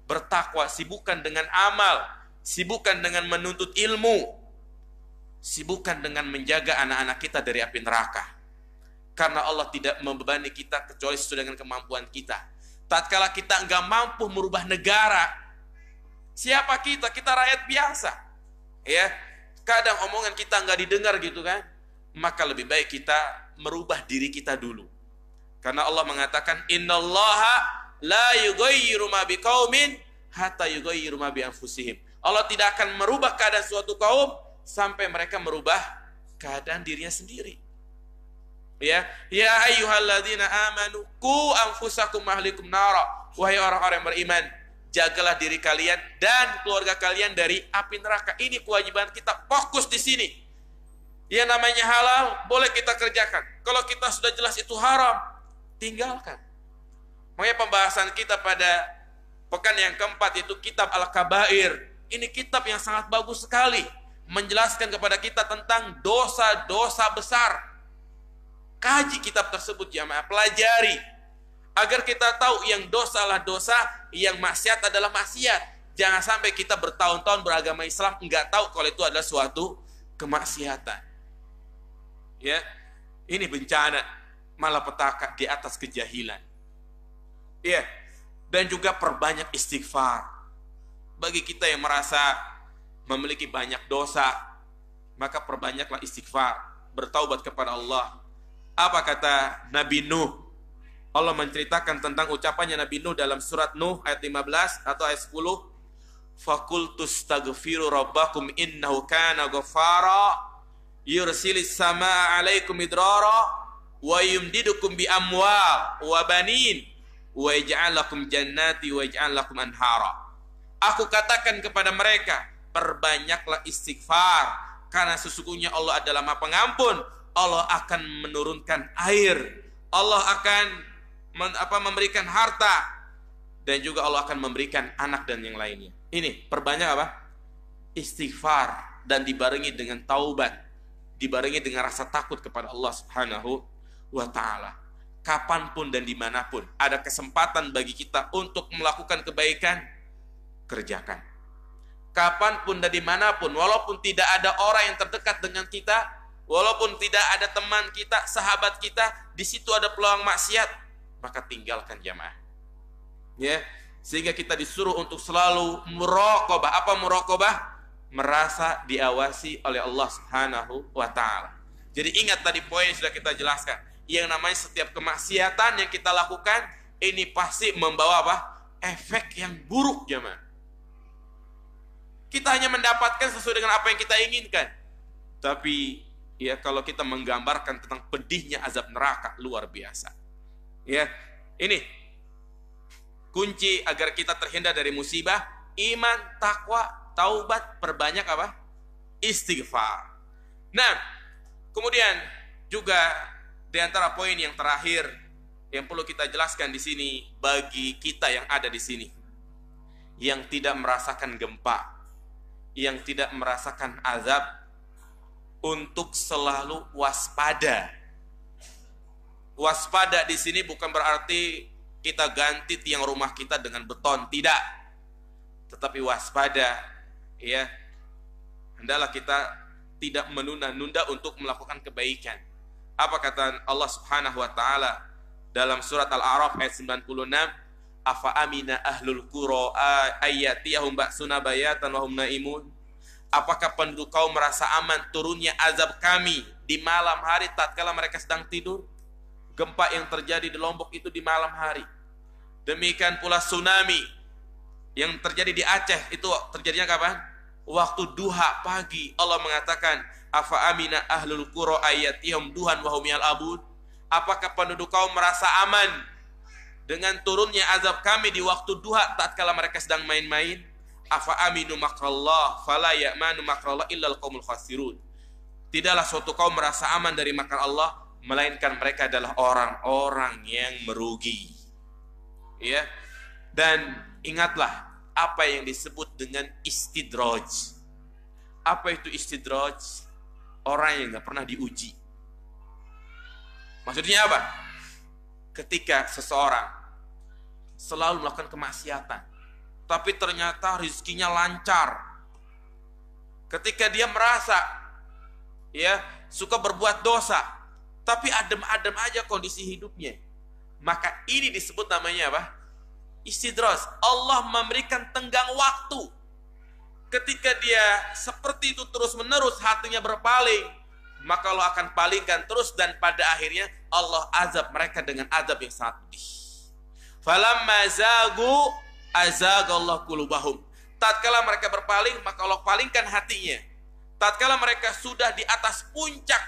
Bertakwa, sibukkan dengan amal, sibukkan dengan menuntut ilmu, sibukkan dengan menjaga anak-anak kita dari api neraka. Karena Allah tidak membebani kita kecuali sesuai dengan kemampuan kita. Tatkala kita enggak mampu merubah negara, siapa kita? Kita rakyat biasa. Ya, kadang omongan kita enggak didengar gitu kan. Maka lebih baik kita merubah diri kita dulu. Karena Allah mengatakan, "Innallaha la yughayyiru ma biqaumin hatta yughayyiru ma bi anfusihim." Allah tidak akan merubah keadaan suatu kaum sampai mereka merubah keadaan dirinya sendiri. Ya, ya ayyuhalladzina amanu qu anfusakum ahlikum nara. Wahai orang-orang yang beriman, jagalah diri kalian dan keluarga kalian dari api neraka. Ini kewajiban kita, fokus di sini. Yang namanya halal boleh kita kerjakan. Kalau kita sudah jelas itu haram, tinggalkan. Makanya pembahasan kita pada pekan yang keempat itu kitab Al-Kabair. Ini kitab yang sangat bagus sekali, menjelaskan kepada kita tentang dosa-dosa besar. Kaji kitab tersebut jamaah, pelajari agar kita tahu yang dosa adalah dosa, yang maksiat adalah maksiat. Jangan sampai kita bertahun-tahun beragama Islam enggak tahu kalau itu adalah suatu kemaksiatan. Ya, ini bencana malapetaka di atas kejahilan. Ya, dan juga perbanyak istighfar. Bagi kita yang merasa memiliki banyak dosa, maka perbanyaklah istighfar, bertaubat kepada Allah. Apa kata Nabi Nuh? Allah menceritakan tentang ucapannya Nabi Nuh dalam surat Nuh ayat 15 atau ayat 10. Faqultu astaghfiru rabbakum innahu kana ghaffara yursilis samaa 'alaikum midrara wa yumdidukum bi amwal wa banin wa yaj'al lakum jannati wa yaj'al lakum anhara. Aku katakan kepada mereka, perbanyaklah istighfar karena sesungguhnya Allah adalah Maha Pengampun. Allah akan menurunkan air, Allah akan memberikan harta, dan juga Allah akan memberikan anak dan yang lainnya. Ini perbanyak apa? Istighfar, dan dibarengi dengan taubat, dibarengi dengan rasa takut kepada Allah Subhanahu wa ta'ala. Kapanpun dan dimanapun ada kesempatan bagi kita untuk melakukan kebaikan, kerjakan. Kapanpun dan dimanapun, walaupun tidak ada orang yang terdekat dengan kita, walaupun tidak ada teman kita, sahabat kita, di situ ada peluang maksiat, maka tinggalkan jamaah. Ya, sehingga kita disuruh untuk selalu muraqabah. Apa muraqabah? Merasa diawasi oleh Allah Subhanahu wa ta'ala. Jadi ingat tadi poin yang sudah kita jelaskan. Yang namanya setiap kemaksiatan yang kita lakukan, ini pasti membawa apa? Efek yang buruk jamaah. Kita hanya mendapatkan sesuai dengan apa yang kita inginkan. Tapi ya, kalau kita menggambarkan tentang pedihnya azab neraka, luar biasa. Ya, ini kunci agar kita terhindar dari musibah: iman, takwa, taubat, perbanyak apa? Istighfar. Nah, kemudian juga di antara poin yang terakhir yang perlu kita jelaskan di sini bagi kita yang ada di sini, yang tidak merasakan gempa, yang tidak merasakan azab, untuk selalu waspada. Waspada di sini bukan berarti kita ganti tiang rumah kita dengan beton, tidak. Tetapi waspada ya, hendaklah kita tidak menunda-nunda untuk melakukan kebaikan. Apa kata Allah Subhanahu wa taala dalam surat Al-A'raf ayat 96? Afa amina ahlul qura ayatiyahum ba'suna bayatan wa hum naimun. Apakah penduduk kaum merasa aman turunnya azab kami di malam hari tatkala mereka sedang tidur? Gempa yang terjadi di Lombok itu di malam hari. Demikian pula tsunami yang terjadi di Aceh itu terjadinya kapan? Waktu duha pagi. Allah mengatakan, afa amina ahlul qura ayatihum duhan wa hum yal'abun. Apakah penduduk kaum merasa aman dengan turunnya azab kami di waktu duha tatkala mereka sedang main-main? Afa aminu makrallah fala ya'manu makrallah illal qaumul khasirun. Tidaklah suatu kaum merasa aman dari makar Allah melainkan mereka adalah orang-orang yang merugi. Ya. Dan ingatlah apa yang disebut dengan istidraj. Apa itu istidraj? Orang yang nggak pernah diuji. Maksudnya apa? Ketika seseorang selalu melakukan kemaksiatan, tapi ternyata rezekinya lancar. Ketika dia merasa ya suka berbuat dosa, tapi adem-adem aja kondisi hidupnya, maka ini disebut namanya apa? Istidraj. Allah memberikan tenggang waktu. Ketika dia seperti itu terus-menerus hatinya berpaling, maka Allah akan palingkan terus dan pada akhirnya Allah azab mereka dengan azab yang sangat pedih. Falamma zagu azagallahu qulubahum. Tatkala mereka berpaling, maka Allah palingkan hatinya. Tatkala mereka sudah di atas puncak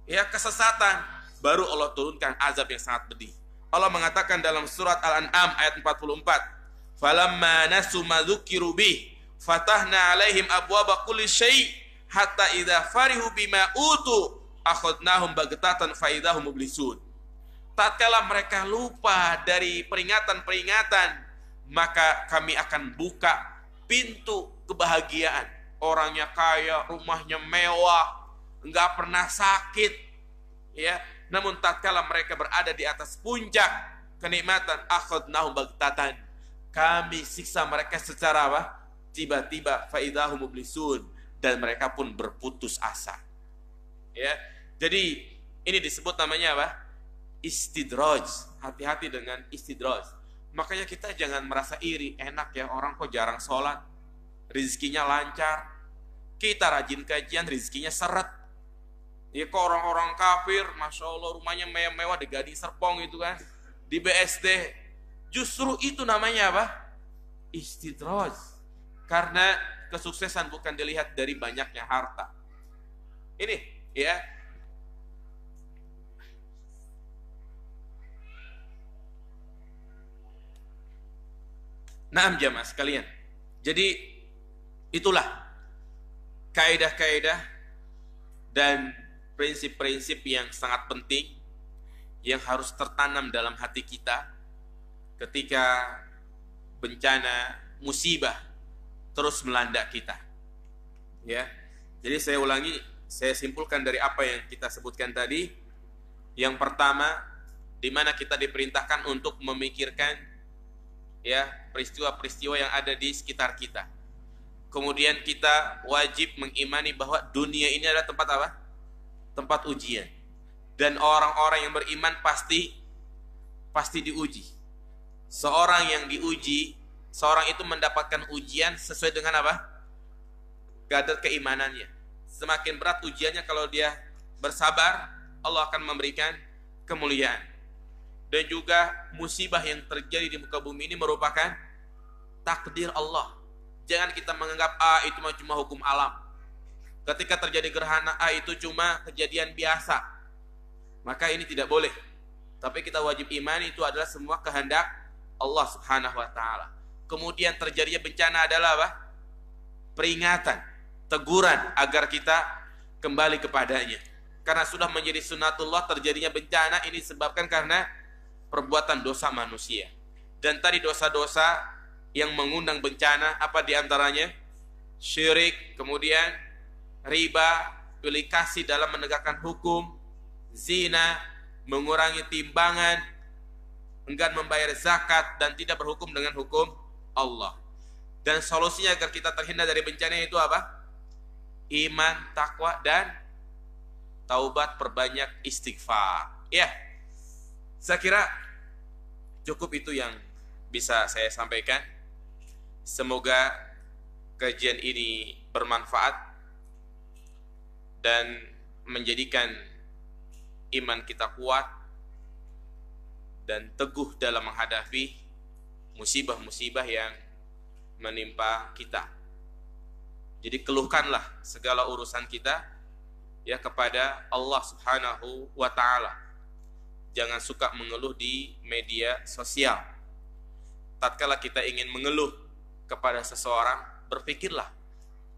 ya kesesatan, baru Allah turunkan azab yang sangat pedih. Allah mengatakan dalam surat Al-An'am ayat 44, falamma nasu ma dzukiru bih fatahna alaihim abwaba kulli syai' hatta idza farihu bima utu akhadnahum baghtatan fa idahum mublisun. Tatkala mereka lupa dari peringatan-peringatan, maka kami akan buka pintu kebahagiaan. Orangnya kaya, rumahnya mewah, enggak pernah sakit, ya. Namun tatkala mereka berada di atas puncak kenikmatan, akhadnahum baghtatan, kami siksa mereka secara apa? Tiba-tiba, fa idahum mublisun, dan mereka pun berputus asa. Ya. Jadi ini disebut namanya apa? Istidraj. Hati-hati dengan istidraj. Makanya kita jangan merasa iri, enak ya orang kok jarang sholat, rezekinya lancar. Kita rajin kajian, rezekinya seret. Ya kok orang-orang kafir, masya Allah rumahnya mewah-mewah di Gading Serpong itu kan, di BSD. Justru itu namanya apa? Istidraj. Karena kesuksesan bukan dilihat dari banyaknya harta. Ini ya. Naam jamaah sekalian. Jadi itulah kaidah-kaidah dan prinsip-prinsip yang sangat penting yang harus tertanam dalam hati kita ketika bencana musibah terus melanda kita. Ya. Jadi saya ulangi, saya simpulkan dari apa yang kita sebutkan tadi. Yang pertama, di mana kita diperintahkan untuk memikirkan ya peristiwa-peristiwa yang ada di sekitar kita. Kemudian kita wajib mengimani bahwa dunia ini adalah tempat apa? Tempat ujian. Dan orang-orang yang beriman pasti diuji. Seorang yang diuji, seorang itu mendapatkan ujian sesuai dengan apa? Kadar keimanannya. Semakin berat ujiannya, kalau dia bersabar, Allah akan memberikan kemuliaan. Dan juga musibah yang terjadi di muka bumi ini merupakan takdir Allah. Jangan kita menganggap itu cuma hukum alam. Ketika terjadi gerhana itu cuma kejadian biasa. Maka ini tidak boleh. Tapi kita wajib imani itu adalah semua kehendak Allah Subhanahu wa taala. Kemudian terjadinya bencana adalah apa? Peringatan, teguran agar kita kembali kepadanya. Karena sudah menjadi sunatullah terjadinya bencana ini disebabkan karena perbuatan dosa manusia. Dan tadi dosa-dosa yang mengundang bencana apa diantaranya? Syirik, kemudian riba, pilih kasih dalam menegakkan hukum, zina, mengurangi timbangan, enggan membayar zakat dan tidak berhukum dengan hukum Allah. Dan solusinya agar kita terhindar dari bencana itu apa? Iman, takwa, dan taubat, perbanyak istighfar. Ya, saya kira cukup itu yang bisa saya sampaikan. Semoga kajian ini bermanfaat dan menjadikan iman kita kuat dan teguh dalam menghadapi musibah-musibah yang menimpa kita. Jadi keluhkanlah segala urusan kita ya kepada Allah Subhanahu wa taala. Jangan suka mengeluh di media sosial. Tatkala kita ingin mengeluh kepada seseorang, berpikirlah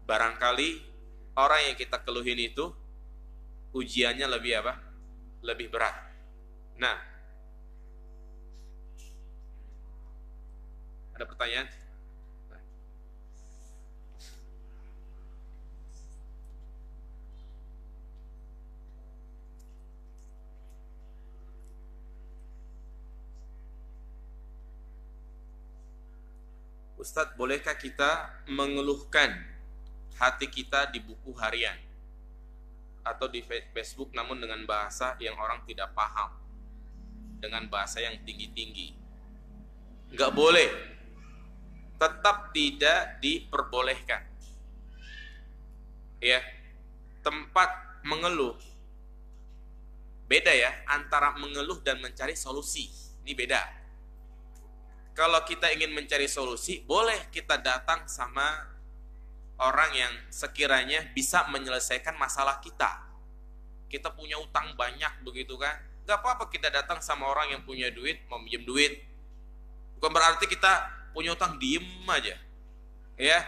barangkali orang yang kita keluhin itu ujiannya lebih apa? Lebih berat. Nah, ada pertanyaan? Ustadz, bolehkah kita mengeluhkan hati kita di buku harian atau di Facebook namun dengan bahasa yang orang tidak paham, dengan bahasa yang tinggi-tinggi? Nggak boleh, tetap tidak diperbolehkan. Ya, tempat mengeluh beda ya, antara mengeluh dan mencari solusi. Ini beda. Kalau kita ingin mencari solusi, boleh kita datang sama orang yang sekiranya bisa menyelesaikan masalah kita. Kita punya utang banyak begitu kan? Gak apa-apa kita datang sama orang yang punya duit, mau minjem duit. Bukan berarti kita punya utang diem aja. Ya,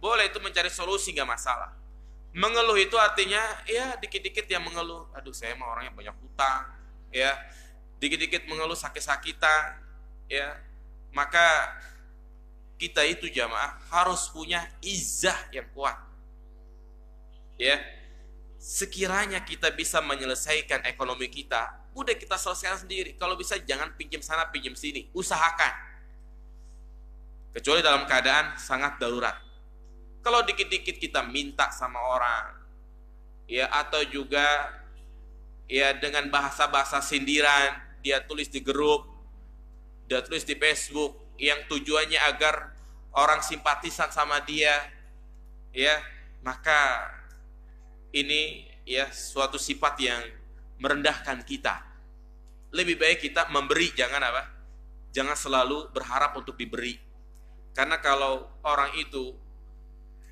boleh itu mencari solusi, gak masalah. Mengeluh itu artinya ya dikit-dikit yang mengeluh. Aduh, saya mah orangnya banyak utang. Ya, dikit-dikit mengeluh sakit-sakitan. Ya, maka kita itu jamaah harus punya izzah yang kuat. Ya, sekiranya kita bisa menyelesaikan ekonomi kita, udah kita selesaikan sendiri. Kalau bisa jangan pinjam sana pinjam sini, usahakan. Kecuali dalam keadaan sangat darurat. Kalau dikit-dikit kita minta sama orang, ya atau juga ya dengan bahasa-bahasa sindiran, dia tulis di grup, dia tulis di Facebook yang tujuannya agar orang simpatisan sama dia, ya, maka ini ya suatu sifat yang merendahkan kita. Lebih baik kita memberi, jangan apa? Jangan selalu berharap untuk diberi. Karena kalau orang itu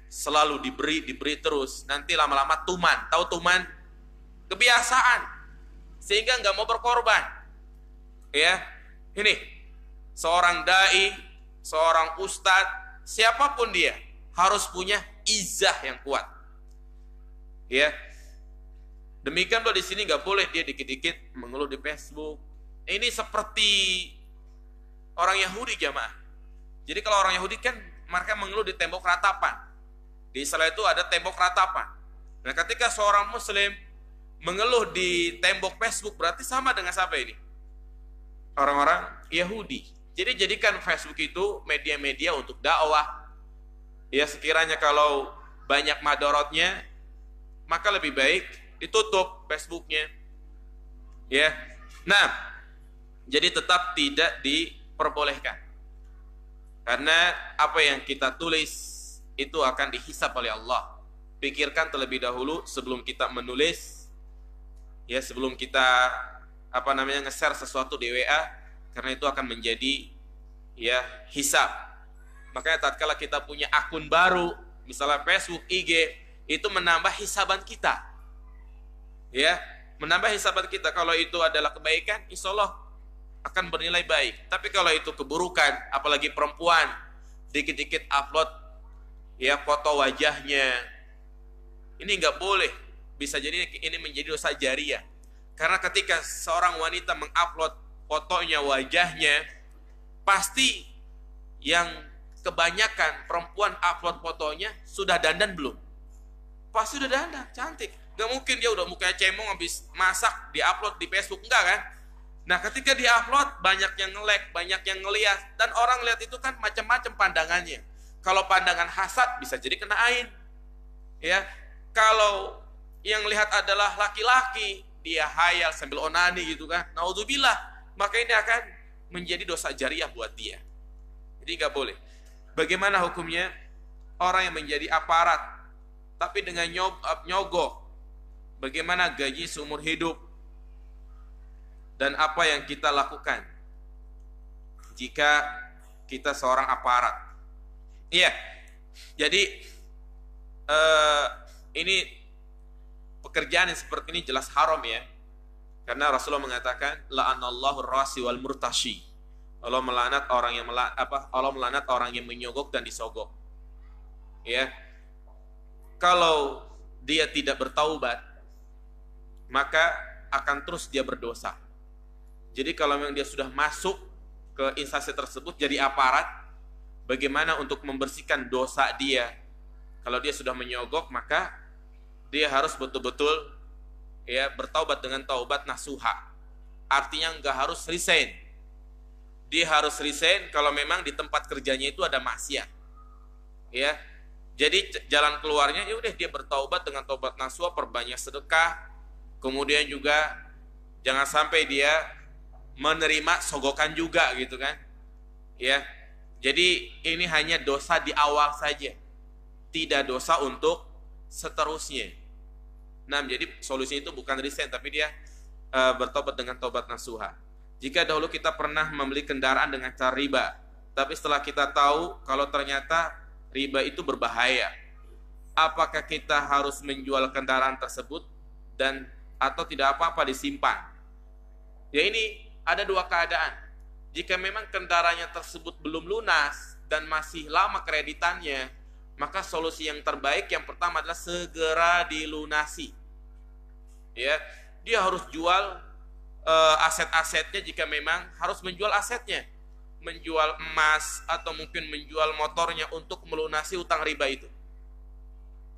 selalu diberi terus, nanti lama-lama tuman. Tahu tuman? Kebiasaan. Sehingga nggak mau berkorban. Ya, ini seorang dai, seorang ustadz, siapapun dia harus punya izzah yang kuat. Ya, demikian loh di sini nggak boleh dia dikit-dikit mengeluh di Facebook. Ini seperti orang Yahudi jamaah. Jadi kalau orang Yahudi kan mereka mengeluh di tembok ratapan. Di Israel itu ada tembok ratapan. Nah, ketika seorang Muslim mengeluh di tembok Facebook berarti sama dengan siapa ini? Orang-orang Yahudi. Jadi jadikan Facebook itu media-media untuk dakwah. Ya sekiranya kalau banyak madorotnya, maka lebih baik ditutup Facebooknya. Ya, nah, jadi tetap tidak diperbolehkan. Karena apa yang kita tulis itu akan dihisab oleh Allah. Pikirkan terlebih dahulu sebelum kita menulis, ya sebelum kita nge-share sesuatu di WA. Karena itu akan menjadi ya hisab. Makanya tatkala kita punya akun baru, misalnya Facebook, IG, itu menambah hisaban kita. Ya, menambah hisaban kita. Kalau itu adalah kebaikan, insya Allah akan bernilai baik. Tapi kalau itu keburukan, apalagi perempuan, dikit-dikit upload ya foto wajahnya, ini nggak boleh. Bisa jadi ini menjadi dosa jariah. Karena ketika seorang wanita mengupload fotonya, wajahnya, pasti yang kebanyakan perempuan upload fotonya sudah dandan belum? Pasti sudah dandan, cantik. Gak mungkin dia udah mukanya cemong habis masak diupload di Facebook, enggak kan? Nah, ketika diupload banyak yang nge-like, banyak yang ngeliat, dan orang lihat itu kan macam-macam pandangannya. Kalau pandangan hasad bisa jadi kena ain. Ya, kalau yang lihat adalah laki-laki, dia hayal sambil onani gitu kan, naudzubillah, maka ini akan menjadi dosa jariah buat dia. Jadi nggak boleh. Bagaimana hukumnya orang yang menjadi aparat tapi dengan nyogok? Bagaimana gaji seumur hidup? Dan apa yang kita lakukan jika kita seorang aparat? Iya, jadi ini pekerjaan yang seperti ini jelas haram ya, karena Rasulullah mengatakan la'anallahu rasi wal murtashi. Allah melaknat orang yang Allah melaknat orang yang menyogok dan disogok. Ya, kalau dia tidak bertaubat, maka akan terus dia berdosa. Jadi kalau memang dia sudah masuk ke instansi tersebut jadi aparat, bagaimana untuk membersihkan dosa dia? Kalau dia sudah menyogok, maka dia harus betul-betul ya bertaubat dengan taubat nasuha. Artinya nggak harus resign. Dia harus resign kalau memang di tempat kerjanya itu ada maksiat. Ya. Jadi jalan keluarnya ya udah dia bertaubat dengan taubat nasuha, perbanyak sedekah. Kemudian juga jangan sampai dia menerima sogokan juga gitu kan. Ya. Jadi ini hanya dosa di awal saja. Tidak dosa untuk seterusnya. Nah, jadi solusinya itu bukan resign, tapi dia bertobat dengan tobat nasuha. Jika dahulu kita pernah membeli kendaraan dengan cara riba, tapi setelah kita tahu kalau ternyata riba itu berbahaya, apakah kita harus menjual kendaraan tersebut dan atau tidak apa-apa disimpan? Ya ini ada dua keadaan. Jika memang kendaraannya tersebut belum lunas dan masih lama kreditannya, maka solusi yang terbaik yang pertama adalah segera dilunasi. Ya, dia harus jual aset-asetnya jika memang harus menjual asetnya, menjual emas atau mungkin menjual motornya untuk melunasi utang riba itu.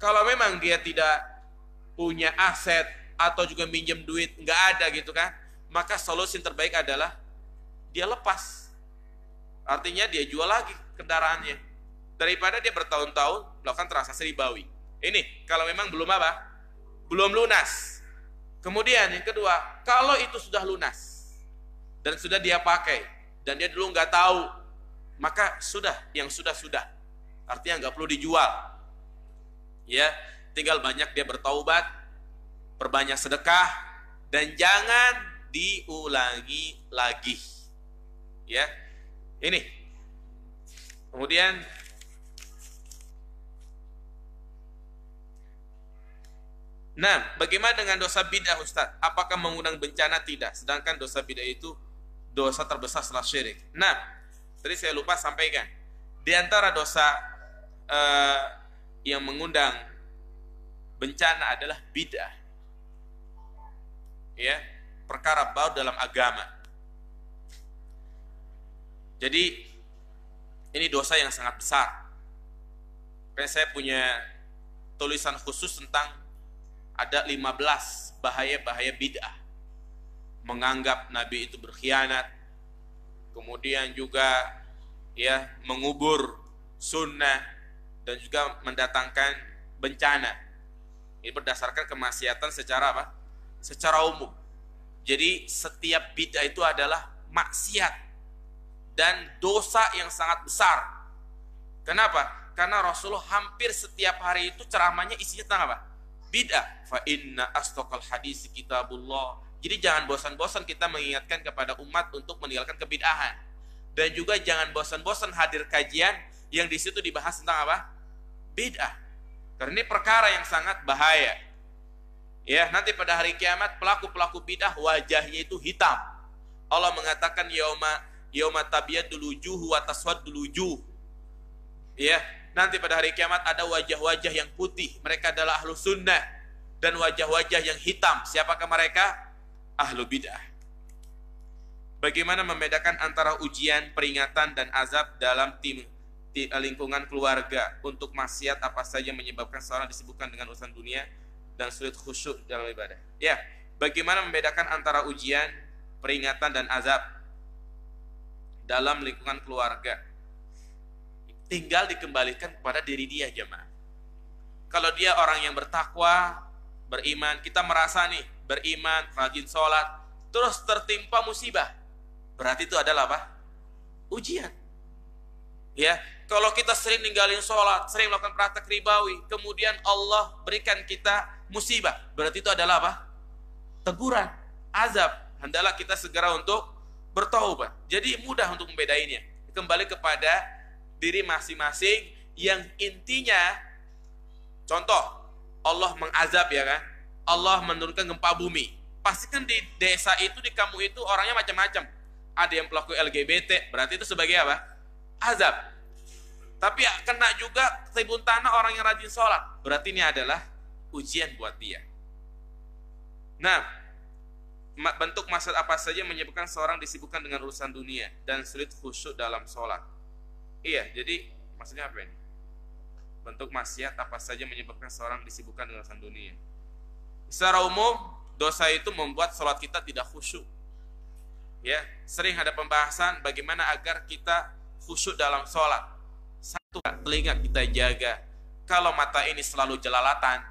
Kalau memang dia tidak punya aset atau juga minjem duit nggak ada gitu kan, maka solusi yang terbaik adalah dia lepas. Artinya dia jual lagi kendaraannya, daripada dia bertahun-tahun melakukan transaksi ribawi. Ini kalau memang belum apa? Belum lunas. Kemudian yang kedua, kalau itu sudah lunas dan sudah dia pakai dan dia dulu nggak tahu, maka sudah, yang sudah-sudah. Artinya nggak perlu dijual. Ya, tinggal banyak dia bertaubat, perbanyak sedekah, dan jangan diulangi lagi. Ya, ini. Kemudian nah, bagaimana dengan dosa bid'ah Ustaz? Apakah mengundang bencana? Tidak. Sedangkan dosa bid'ah itu dosa terbesar setelah syirik. Nah, tadi saya lupa sampaikan. Di antara dosa yang mengundang bencana adalah bid'ah. Ya, perkara baru dalam agama. Jadi ini dosa yang sangat besar. Karena saya punya tulisan khusus tentang ada 15 bahaya-bahaya bid'ah. Menganggap Nabi itu berkhianat, kemudian juga ya mengubur sunnah dan juga mendatangkan bencana. Ini berdasarkan kemaksiatan secara apa? Secara umum. Jadi setiap bid'ah itu adalah maksiat dan dosa yang sangat besar. Kenapa? Karena Rasulullah hampir setiap hari itu ceramahnya isinya tentang apa? Bid'ah. Fa inna astaqal hadis kitabullah. Jadi jangan bosan-bosan kita mengingatkan kepada umat untuk meninggalkan kebid'ahan. Dan juga jangan bosan-bosan hadir kajian yang di situ dibahas tentang apa? Bid'ah. Karena ini perkara yang sangat bahaya. Ya, nanti pada hari kiamat pelaku-pelaku bid'ah wajahnya itu hitam. Allah mengatakan yauma tabyadul wujuh wa taswaddul wujuh. Ya, nanti pada hari kiamat ada wajah-wajah yang putih, mereka adalah ahlu sunnah, dan wajah-wajah yang hitam, siapakah mereka? Ahlu bid'ah. Bagaimana membedakan antara ujian, peringatan, dan azab dalam lingkungan keluarga? Untuk maksiat apa saja menyebabkan seorang disibukkan dengan urusan dunia dan sulit khusyuk dalam ibadah? Ya, bagaimana membedakan antara ujian, peringatan, dan azab dalam lingkungan keluarga? tinggal dikembalikan kepada diri dia, jemaah. Kalau dia orang yang bertakwa, beriman, kita merasa nih beriman, rajin sholat, terus tertimpa musibah, berarti itu adalah apa? Ujian. Ya, kalau kita sering ninggalin sholat, sering melakukan praktek ribawi, kemudian Allah berikan kita musibah, berarti itu adalah apa? Teguran, azab. Hendaklah kita segera untuk bertaubat. Jadi mudah untuk membedainnya. Kembali kepada diri masing-masing, yang intinya, contoh, Allah mengazab, ya kan? Allah menurunkan gempa bumi. Pastikan di desa itu, di kampung itu orangnya macam-macam. Ada yang pelaku LGBT, berarti itu sebagai apa? Azab. Tapi kena juga tribun tanah orang yang rajin sholat, berarti ini adalah ujian buat dia. Nah, bentuk maksiat apa saja menyebabkan seorang disibukkan dengan urusan dunia dan sulit khusyuk dalam sholat? Iya, jadi maksudnya apa ini? Bentuk maksiat apa saja menyebabkan seorang disibukkan dengan urusan dunia? Secara umum, dosa itu membuat sholat kita tidak khusyuk. Ya, sering ada pembahasan bagaimana agar kita khusyuk dalam sholat. Satu, telinga kita jaga. Kalau mata ini selalu jelalatan,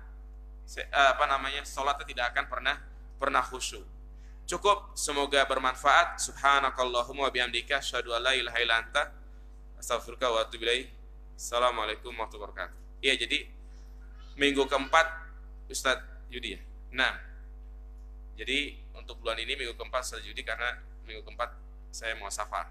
sholatnya tidak akan pernah khusyuk. Cukup, semoga bermanfaat. Subhanakallahumma wa bihamdika asyhadu an la ilaha illa anta astaghfiruka wa atubu ilaik. Assalamualaikum warahmatullahi wabarakatuh. Iya, jadi minggu keempat Ustadz Yudi ya. Nah, jadi untuk bulan ini minggu keempat Ustadz Yudi, karena minggu keempat saya mau safar.